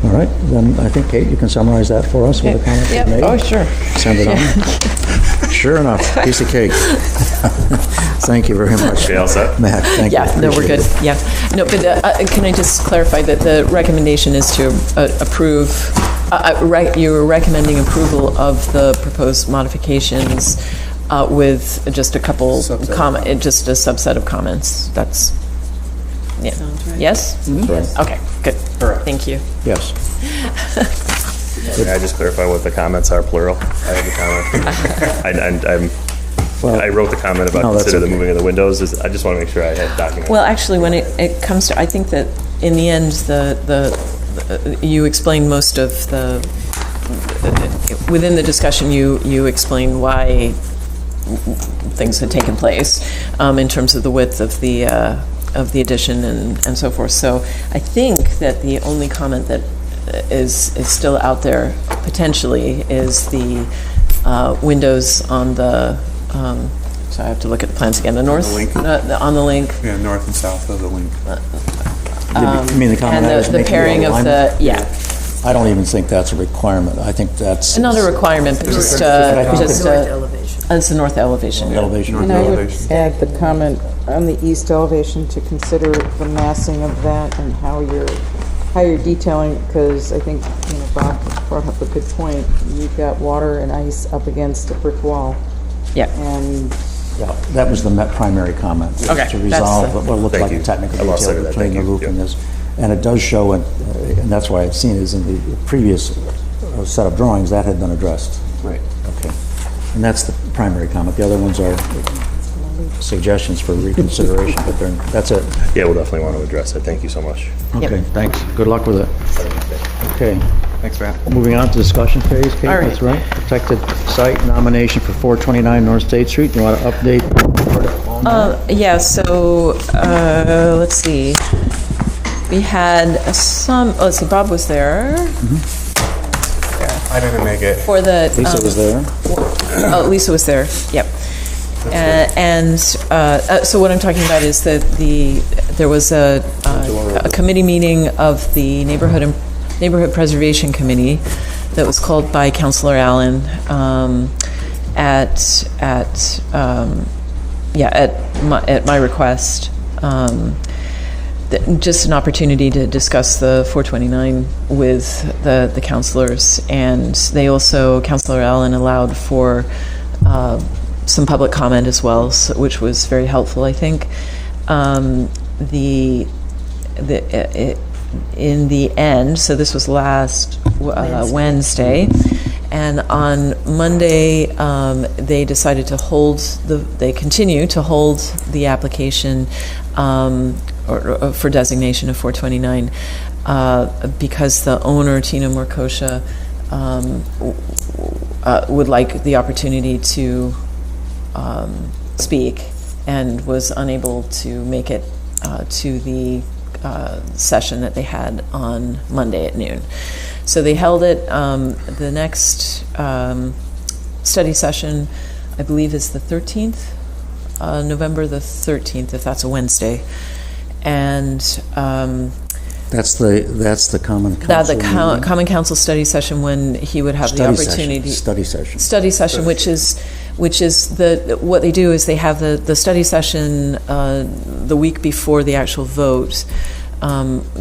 All right, then I think, Kate, you can summarize that for us with the comments you've made?
Oh, sure.
Send it on. Sure enough, piece of cake. Thank you very much.
Okay, all set?
Matt, thank you.
Yeah, no, we're good,
Appreciate it.
yeah. No, but can I just clarify that the recommendation is to approve, you're recommending approval of the proposed modifications with just a couple just a subset of comments. That's, yeah. Yes?
Right.
Okay, good. Thank you.
Yes.
May I just clarify what the comments are, plural? I have the comment. I wrote the comment about
No, that's
consider the
okay.
moving of the windows. I just want to make sure I had documented.
Well, actually, when it comes to, I think that in the end, you explained most of the, within the discussion, you explained why things had taken place in terms of the width of the addition and so forth. So I think that the only comment that is still out there potentially is the windows on the, so I have to look at the plans again, the north,
link.
on the link.
Yeah, north and south of the link.
You mean the comment I was
And the
making
pairing of
alignment?
the, yeah,
I don't even think that's a requirement. I think that's...
not a requirement, but just,
North elevation.
it's the north elevation.
Elevation.
And I would
elevation.
add the comment on the east elevation to consider the massing of that and how you're detailing, because I think, Bob brought up a good point. You've got water and ice up against a brick wall,
Yeah.
and
Yeah, that was the primary comment. was
Okay,
To
that's
resolve
the-
what looked
Thank
like
you.
a technical
I lost sight
detail
of that.
between
Thank
the
you.
roof and
Yep.
this. And it does show, and that's why I've seen it, is in the previous set of drawings, that had been addressed.
Right.
Okay. And that's the primary comment. The other ones are suggestions for reconsideration, but that's it.
Yeah, we'll definitely want to address it. Thank you so much.
Okay, thanks. Good luck with it. Okay.
Thanks, Matt.
Moving on to discussion phase, Kate,
All right.
that's right. Protected site nomination for 429 North State Street. You want to update on that?
Yeah, so, let's see. We had let's see, Bob was there.
I didn't make it.
For the.
Lisa was there.
Oh, Lisa was there, yep. So what I'm talking about is that there was a committee meeting of the Neighborhood Preservation Committee that was called by Councilor Allen at my request. Just an opportunity to discuss the 429 with the councilors, and they also, Councilor Allen allowed for some public comment as well, which was very helpful, I think. In the end, so this was last Wednesday, and on Monday they decided to they continue to hold the application or for designation of 429 because the owner, Tina Morkosha, would like the opportunity to speak and was unable to make it to the session that they had on Monday at noon. So they held it. The next study session, I believe, is the 13th, November the 13th, if that's a Wednesday. And
That's the Common Council.
The Common Council study session, when he would have the opportunity.
Study session.
Study session, which is what they do is they have the study session the week before the actual vote,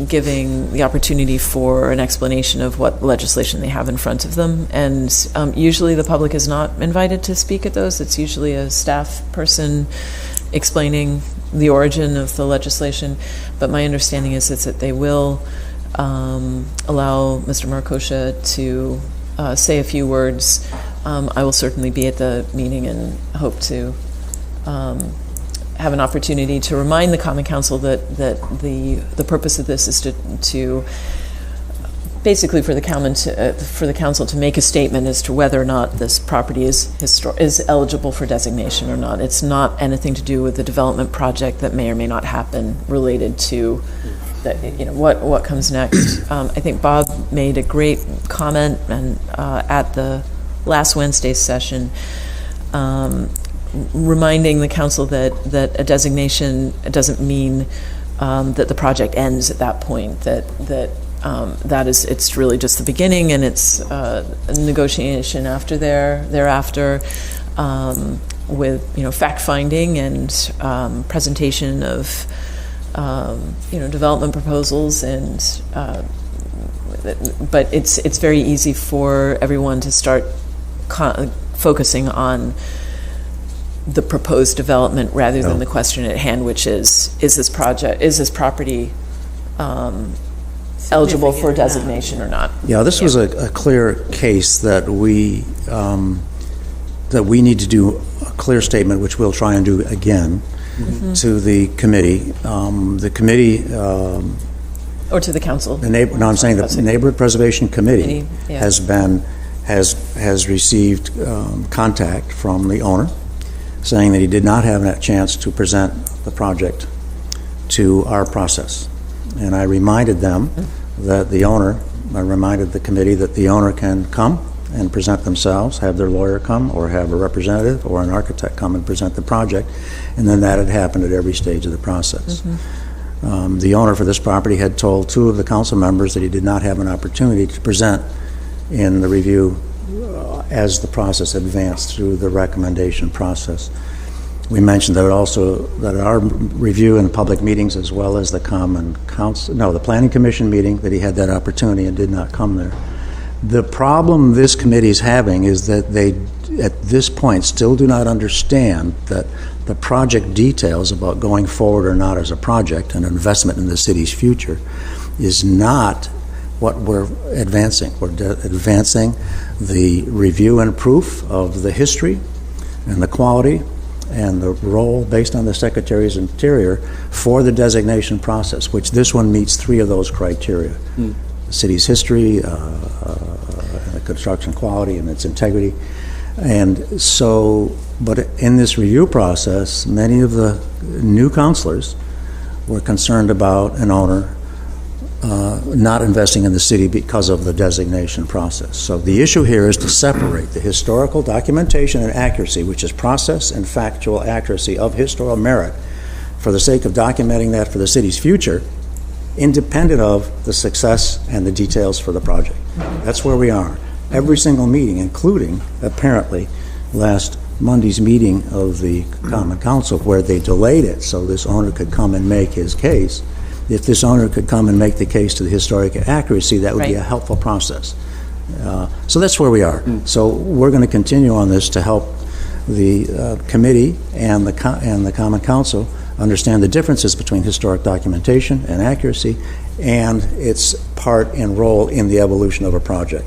giving the opportunity for an explanation of what legislation they have in front of them. And usually the public is not invited to speak at those. It's usually a staff person explaining the origin of the legislation. But my understanding is that they will allow Mr. Markosha to say a few words. I will certainly be at the meeting and hope to have an opportunity to remind the Common Council that the purpose of this is to basically for the council to make a statement as to whether or not this property is eligible for designation or not. It's not anything to do with the development project that may or may not happen related to what comes next. I think Bob made a great comment and at the last Wednesday's session, reminding the council that a designation doesn't mean that the project ends at that point. It's really just the beginning, and it's a negotiation thereafter with fact finding and presentation of development proposals, and but it's very easy for everyone to start focusing on the proposed development rather than the question at hand, which is this property eligible for designation or not?
Yeah, this was a clear case that we need to do a clear statement, which we'll try and do again to the committee. The committee.
Or to the council.
I'm saying the Neighborhood Preservation Committee
yeah.
has received contact from the owner saying that he did not have that chance to present the project to our process. And I reminded them that I reminded the committee that the owner can come and present themselves, have their lawyer come, or have a representative or an architect come and present the project, and then that had happened at every stage of the process. The owner for this property had told two of the council members that he did not have an opportunity to present in the review as the process advanced through the recommendation process. We mentioned that our review in public meetings, as well as the the Planning Commission meeting, that he had that opportunity and did not come there. The problem this committee is having is that they, at this point, still do not understand that the project details about going forward or not as a project, an investment in the city's future, is not what we're advancing. We're advancing the review and proof of the history and the quality and the role based on the Secretary's Interior for the designation process, which this one meets three of those criteria. The city's history, the construction quality, and its integrity. And so, but in this review process, many of the new councilors were concerned about an owner not investing in the city because of the designation process. So the issue here is to separate the historical documentation and accuracy, which is process and factual accuracy of historical merit, for the sake of documenting that for the city's future, independent of the success and the details for the project. That's where we are. Every single meeting, including, apparently, last Monday's meeting of the Common Council, where they delayed it so this owner could come and make his case. If this owner could come and make the case to the historic accuracy, that would be a helpful process. So that's where we are. So we're going to continue on this to help the committee and the Common Council understand the differences between historic documentation and accuracy and its part and role in the evolution of a project.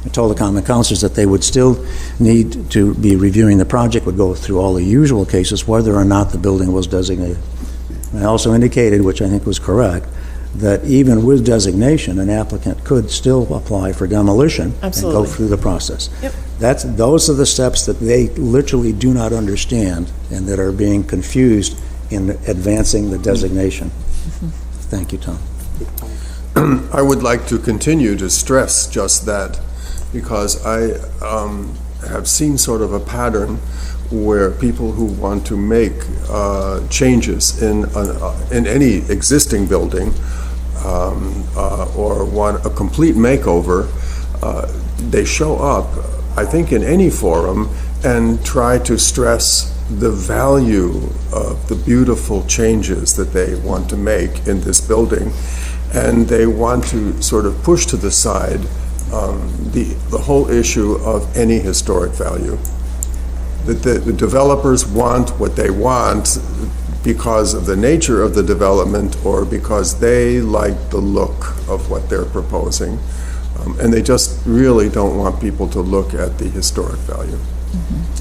I told the Common Councilors that they would still need to be reviewing the project, would go through all the usual cases, whether or not the building was designated. I also indicated, which I think was correct, that even with designation, an applicant could still apply for demolition and go through the process. Those are the steps that they literally do not understand and that are being confused in advancing the designation. Thank you, Tom.
I would like to continue to stress just that, because I have seen sort of a pattern where people who want to make changes in any existing building or want a complete makeover, they show up, I think, in any forum and try to stress the value of the beautiful changes that they want to make in this building, and they want to sort of push to the side the whole issue of any historic value. That the developers want what they want because of the nature of the development or because they like the look of what they're proposing. And they just really don't want people to look at the historic value.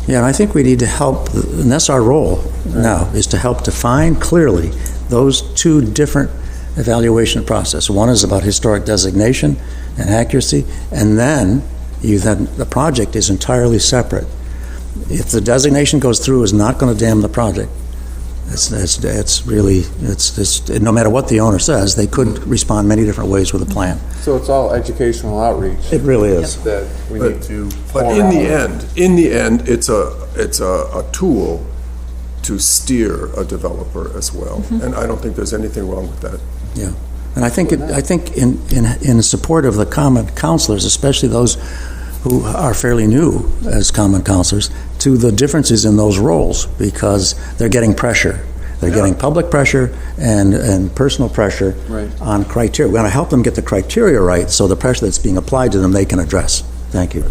Yeah, and I think we need to help, and that's our role now, is to help define clearly those two different evaluation processes. One is about historic designation and accuracy, and then the project is entirely separate. If the designation goes through, is not going to damn the project. It's really no matter what the owner says, they could respond many different ways with a plan.
So it's all educational outreach.
It really is.
That we need to.
But in the end, it's a tool to steer a developer as well, and I don't think there's anything wrong with that.
Yeah, and I think in support of the Common Councilors, especially those who are fairly new as Common Councilors, to the differences in those roles, because they're getting pressure. They're getting public pressure and personal pressure on criteria. We want to help them get the criteria right, so the pressure that's being applied to them they can address. Thank you.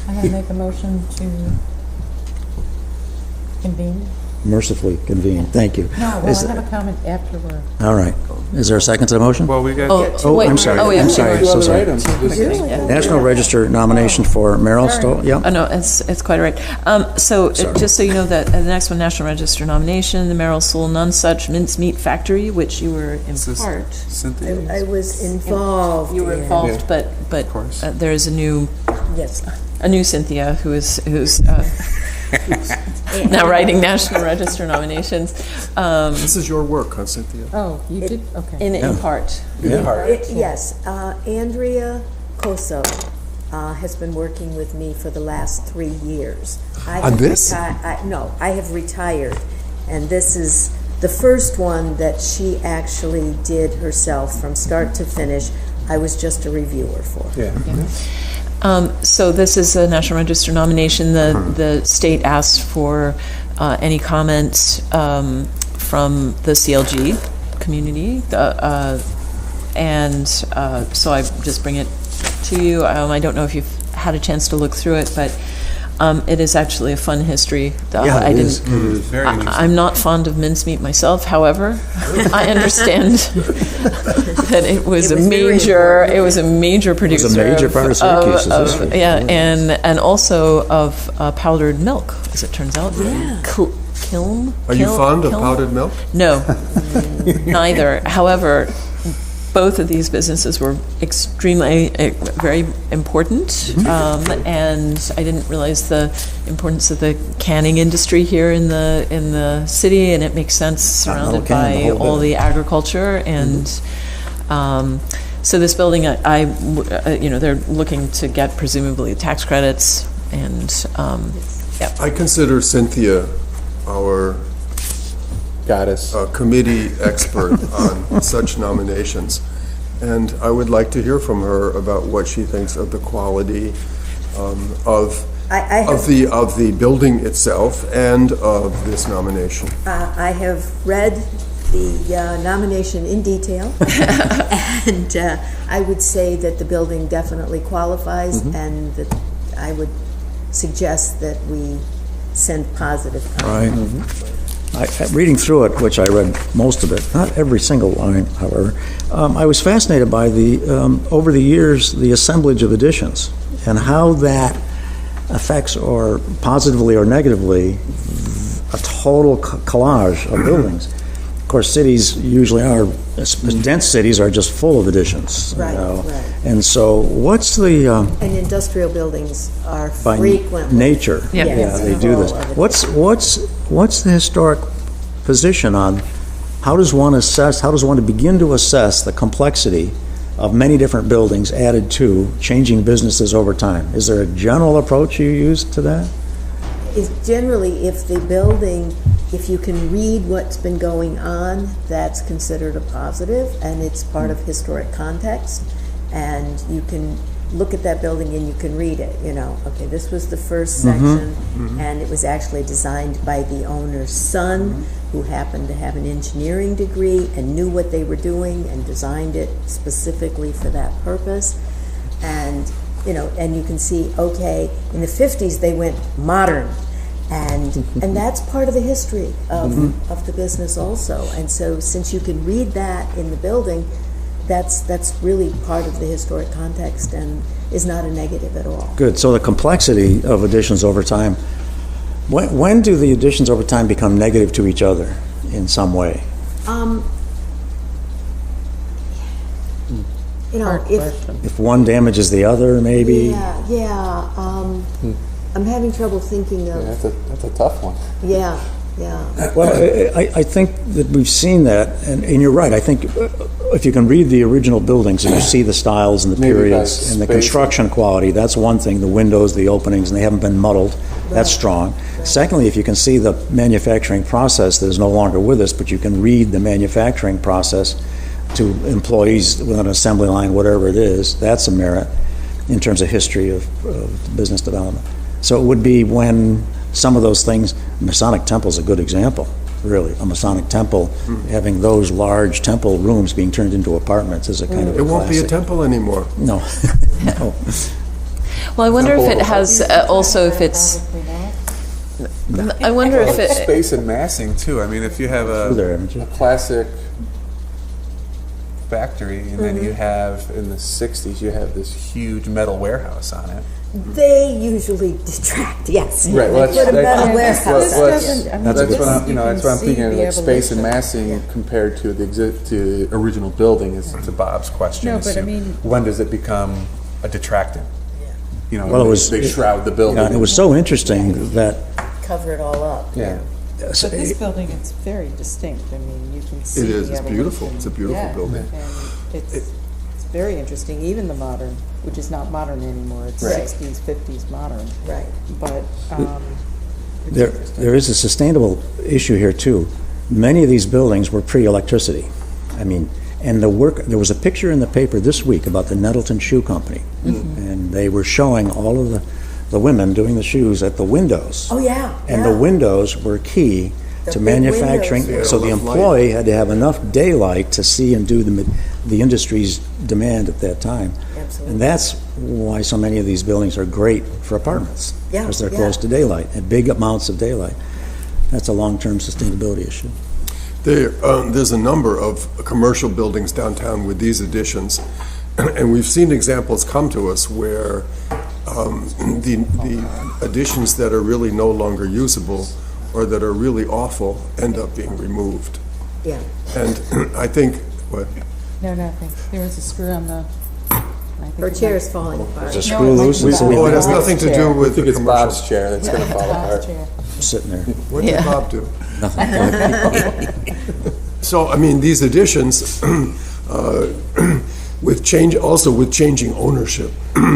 I'm going to make a motion to convene.
Mercifully convene. Thank you.
No, well, I have a comment afterward.
All right. Is there a second to the motion?
Well, we got.
I'm sorry. I'm sorry. So sorry. National Register nomination for Merrill Stoll. Yeah.
Oh, no, it's quite all right. Just so you know, that the next one, National Register nomination, the Merrill Stoll None Such Mincemeat Factory, which you were in part.
Cynthia?
I was involved.
You were involved, but there is a new Cynthia who's now writing National Register nominations.
This is your work, huh, Cynthia?
Oh, you did? Okay.
In part.
Yes. Andrea Coso has been working with me for the last 3 years.
On this?
I have retired, and this is the first one that she actually did herself from start to finish. I was just a reviewer for.
So this is a National Register nomination. The state asked for any comments from the CLG community, and so I just bring it to you. I don't know if you've had a chance to look through it, but it is actually a fun history.
It is.
Very interesting.
I'm not fond of mincemeat myself. However, I understand that it was a major producer.
It was a major part of Syracuse's history.
And also of powdered milk, as it turns out. Yeah. Kiln.
Are you fond of powdered milk?
No, neither. However, both of these businesses were extremely, very important, and I didn't realize the importance of the canning industry here in the city, and it makes sense surrounded by all the agriculture, and So this building, they're looking to get presumably tax credits and,
I consider Cynthia our
Goddess.
committee expert on such nominations. And I would like to hear from her about what she thinks of the quality of the building itself and of this nomination.
I have read the nomination in detail, and I would say that the building definitely qualifies, and that I would suggest that we send positive comments.
Right. Reading through it, which I read most of it, not every single line, however, I was fascinated by over the years, the assemblage of additions and how that affects, or positively or negatively, a total collage of buildings. Of course, cities usually are, dense cities are just full of additions.
Right.
And so what's the...
And industrial buildings are
by
frequently...
nature.
Yes,
they do this. What's the historic position on how does one begin to assess the complexity of many different buildings added to changing businesses over time? Is there a general approach you use to that?
Is generally, if the building, if you can read what's been going on, that's considered a positive, and it's part of historic context, and you can look at that building and you can read it, okay, this was the first section, and it was actually designed by the owner's son, who happened to have an engineering degree and knew what they were doing and designed it specifically for that purpose. And and you can see, okay, in the 50s they went modern, and that's part of the history of the business also. And so since you can read that in the building, that's really part of the historic context and is not a negative at all.
Good. So the complexity of additions over time, when do the additions over time become negative to each other in some way? If one damages the other, maybe?
I'm having trouble thinking of...
Yeah, that's a tough one.
Yeah.
Well, I think that we've seen that, and you're right. I think if you can read the original buildings and you see the styles and the periods and the construction quality, that's one thing. The windows, the openings, and they haven't been muddled. That's strong. Secondly, if you can see the manufacturing process that is no longer with us, but you can read the manufacturing process to employees with an assembly line, whatever it is, that's a merit in terms of history of business development. So it would be when some of those things, Masonic Temple is a good example, really. A Masonic temple, having those large temple rooms being turned into apartments is a kind of a
It won't be a
classic.
temple anymore.
No. No.
well, I wonder if it has also if it's. I wonder if it.
Space and massing too. I mean, if you have a classic factory, and then you have in the 60s, you have this huge metal warehouse on it.
They usually detract, yes.
Right. Well,
Put a metal warehouse.
That's what I'm thinking. Like space and massing compared to the original building is to Bob's question.
No, but I mean,
when does it become a detractant?
Well,
they shroud the building.
Yeah, it was so interesting that
Cover it all up.
Yeah.
but this building is very distinct. I mean, you can see
It is.
the
It's beautiful.
evolution.
It's a beautiful building.
And it's very interesting. Even the modern, which is not modern anymore. It's
Right.
60s, 50s modern.
Right.
But
there is a sustainable issue here too. Many of these buildings were pre-electricity. I mean, and there was a picture in the paper this week about the Nettleton Shoe Company, and they were showing all of the women doing the shoes at the windows.
Oh, yeah.
And the windows were key to
big
manufacturing.
windows.
So the employee had to have enough daylight to see and do the industry's demand at that time.
Absolutely.
And that's why so many of these buildings are great for apartments.
Yeah,
Because they're
yeah.
close to daylight, and big amounts of daylight. That's a long-term sustainability issue.
There's a number of commercial buildings downtown with these additions, and we've seen examples come to us where the additions that are really no longer usable or that are really awful end up being removed.
Yeah.
And I think, what?
no, nothing. There was a screw on the.
Her chair is falling apart.
There's a screw loose and
Oh, it has nothing to do
I
with
think
the
it's
commercial.
Bob's chair that's going to fall apart.
sitting there.
What did Bob do?
Nothing.
So, I mean, these additions with changing ownership,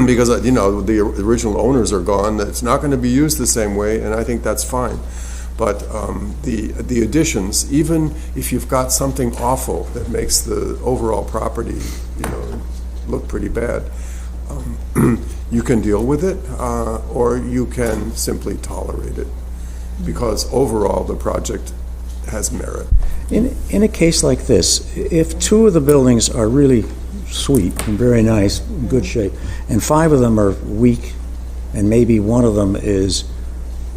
because, the original owners are gone, it's not going to be used the same way, and I think that's fine. But the additions, even if you've got something awful that makes the overall property, look pretty bad, you can deal with it, or you can simply tolerate it, because overall the project has merit.
In a case like this, if 2 of the buildings are really sweet and very nice, in good shape, and 5 of them are weak, and maybe one of them is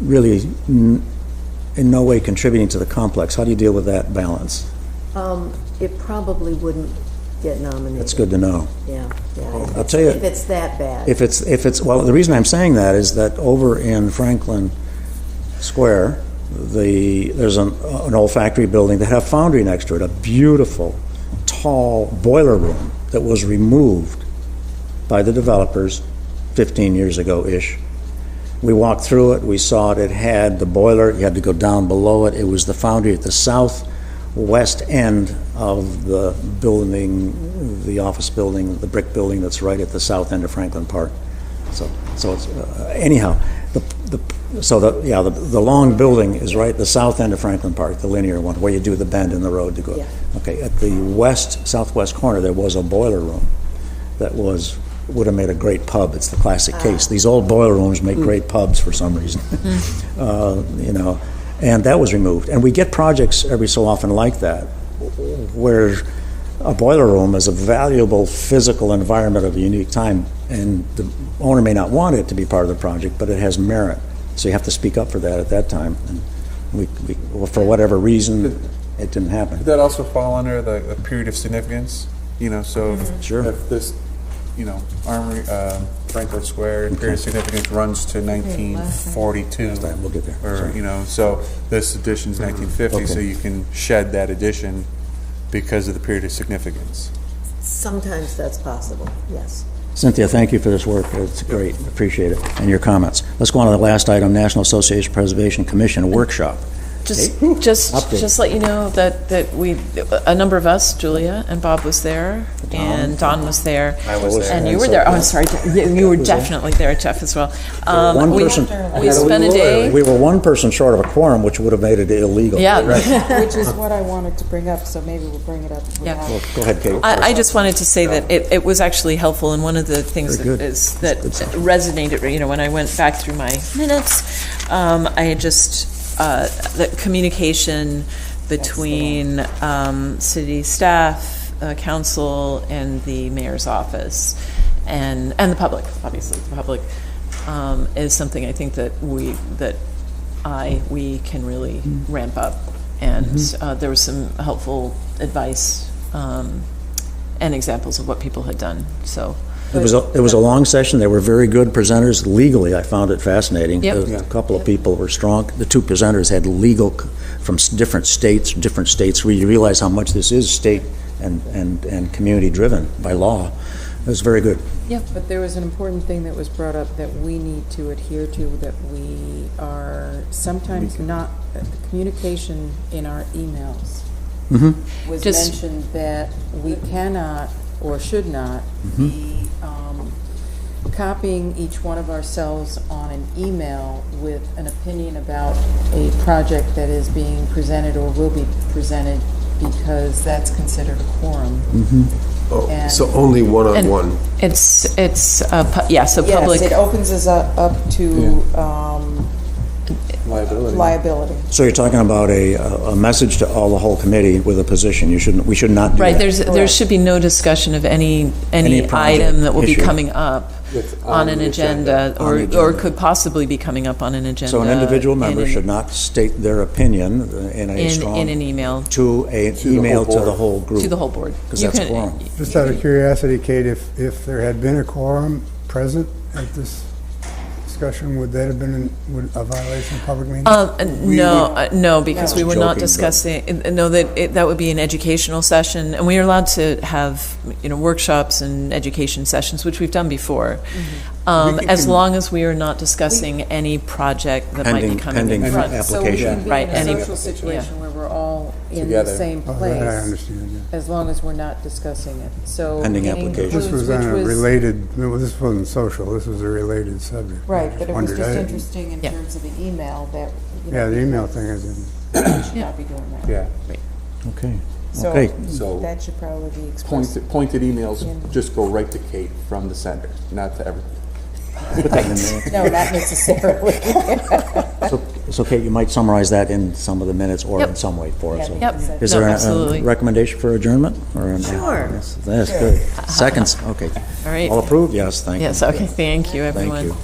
really in no way contributing to the complex, how do you deal with that balance?
It probably wouldn't get nominated.
That's good to know.
Yeah.
I'll tell you,
If it's that bad.
if it's well, the reason I'm saying that is that over in Franklin Square, there's an old factory building that had a foundry next to it, a beautiful, tall boiler room that was removed by the developers 15 years ago-ish. We walked through it, we saw it, it had the boiler, you had to go down below it. It was the foundry at the southwest end of the building, the office building, the brick building that's right at the south end of Franklin Park. So it's, anyhow, the long building is right at the south end of Franklin Park, the linear one, where you do the bend in the road to go.
Yeah.
Okay, at the southwest corner, there was a boiler room that would have made a great pub. It's the classic case. These old boiler rooms make great pubs for some reason. And that was removed. And we get projects every so often like that, where a boiler room is a valuable physical environment of a unique time, and the owner may not want it to be part of the project, but it has merit. So you have to speak up for that at that time. And well, for whatever reason, it didn't happen.
Could that also fall under the period of significance? So
Sure.
if this, Armory, Franklin Square, period of significance runs to 1942.
We'll get there.
Or,
Sorry.
so this edition's 1950, so
Okay.
you can shed that edition because of the period of significance.
Sometimes that's possible, yes.
Cynthia, thank you for this work. It's great. Appreciate it. And your comments. Let's go on to the last item, National Association Preservation Commission workshop.
Just let you know that a number of us, Julia and Bob was there, and Don was there.
I was there.
And you were there. Oh, I'm sorry. You were definitely there, Jeff, as well.
One person.
We spent a day.
We were one person short of a quorum, which would have made it illegal.
Yeah.
Which is what I wanted to bring up, so maybe we'll bring it up.
Yeah.
Well, go ahead, Kate.
I just wanted to say that it was actually helpful, and one of the things
Very good.
that resonated, when I went back through my minutes, I had just, the communication between city staff, council, and the mayor's office, and the public, obviously, the public, is something I think that we can really ramp up. And there was some helpful advice and examples of what people had done. So
It was a long session. They were very good presenters. Legally, I found it fascinating.
Yep.
A couple of people were strong. The 2 presenters had legal from different states where you realize how much this is state and community driven by law. It was very good.
Yeah, but there was an important thing that was brought up that we need to adhere to, that we are sometimes not, the communication in our emails was
Just-
mentioned that we cannot or should not be copying each one of ourselves on an email with an opinion about a project that is being presented or will be presented, because that's considered a quorum. And-
So only one-on-one.
so public.
Yes, it opens us up to
Liability.
liability.
So you're talking about a message to the whole committee with a position. We should not do
Right,
that.
there should be no discussion of any
project
item that will be
issue.
coming up on an agenda,
On the agenda.
or could possibly be coming up on an agenda.
So an individual member
in-
should not state their opinion in a strong...
in an email.
To an email to the whole group.
To the whole board.
Because
You
that's
can-
quorum.
Just out of curiosity, Kate, if there had been a quorum present at this discussion, would that have been a violation of public meeting?
No, because we were not
Joking, but-
discussing, that would be an educational session, and we are allowed to have, workshops and education sessions, which we've done before. As long as we are not discussing any project that might be coming in
Pending
front.
So we
application.
can be
Right,
in a
any-
social situation
yeah.
where we're all in the
Together.
same
Oh, that I
place,
understand, yeah.
as long as we're not discussing it. So
Pending
it
application.
This
includes
was on
which
a related, no, this wasn't social, this was a related subject.
Right, but it was
Wondered,
just
I-
interesting in
Yeah.
terms of the email that, you know.
Yeah, the email thing is in.
we should not be doing that.
Yeah.
Okay.
So
Okay.
So-
that should probably be expressed.
Pointed emails just go right to Kate from the sender, not to everything.
No, not necessarily.
So Kate, you might summarize that in some of the minutes or
Yep.
in some way for us.
Yep.
Is
No,
there
absolutely.
a recommendation for adjournment? Or
Sure.
That's good. Seconds, okay.
All right.
All approved? Yes, thank you.
Yes, okay, thank you,
Thank
everyone.
you.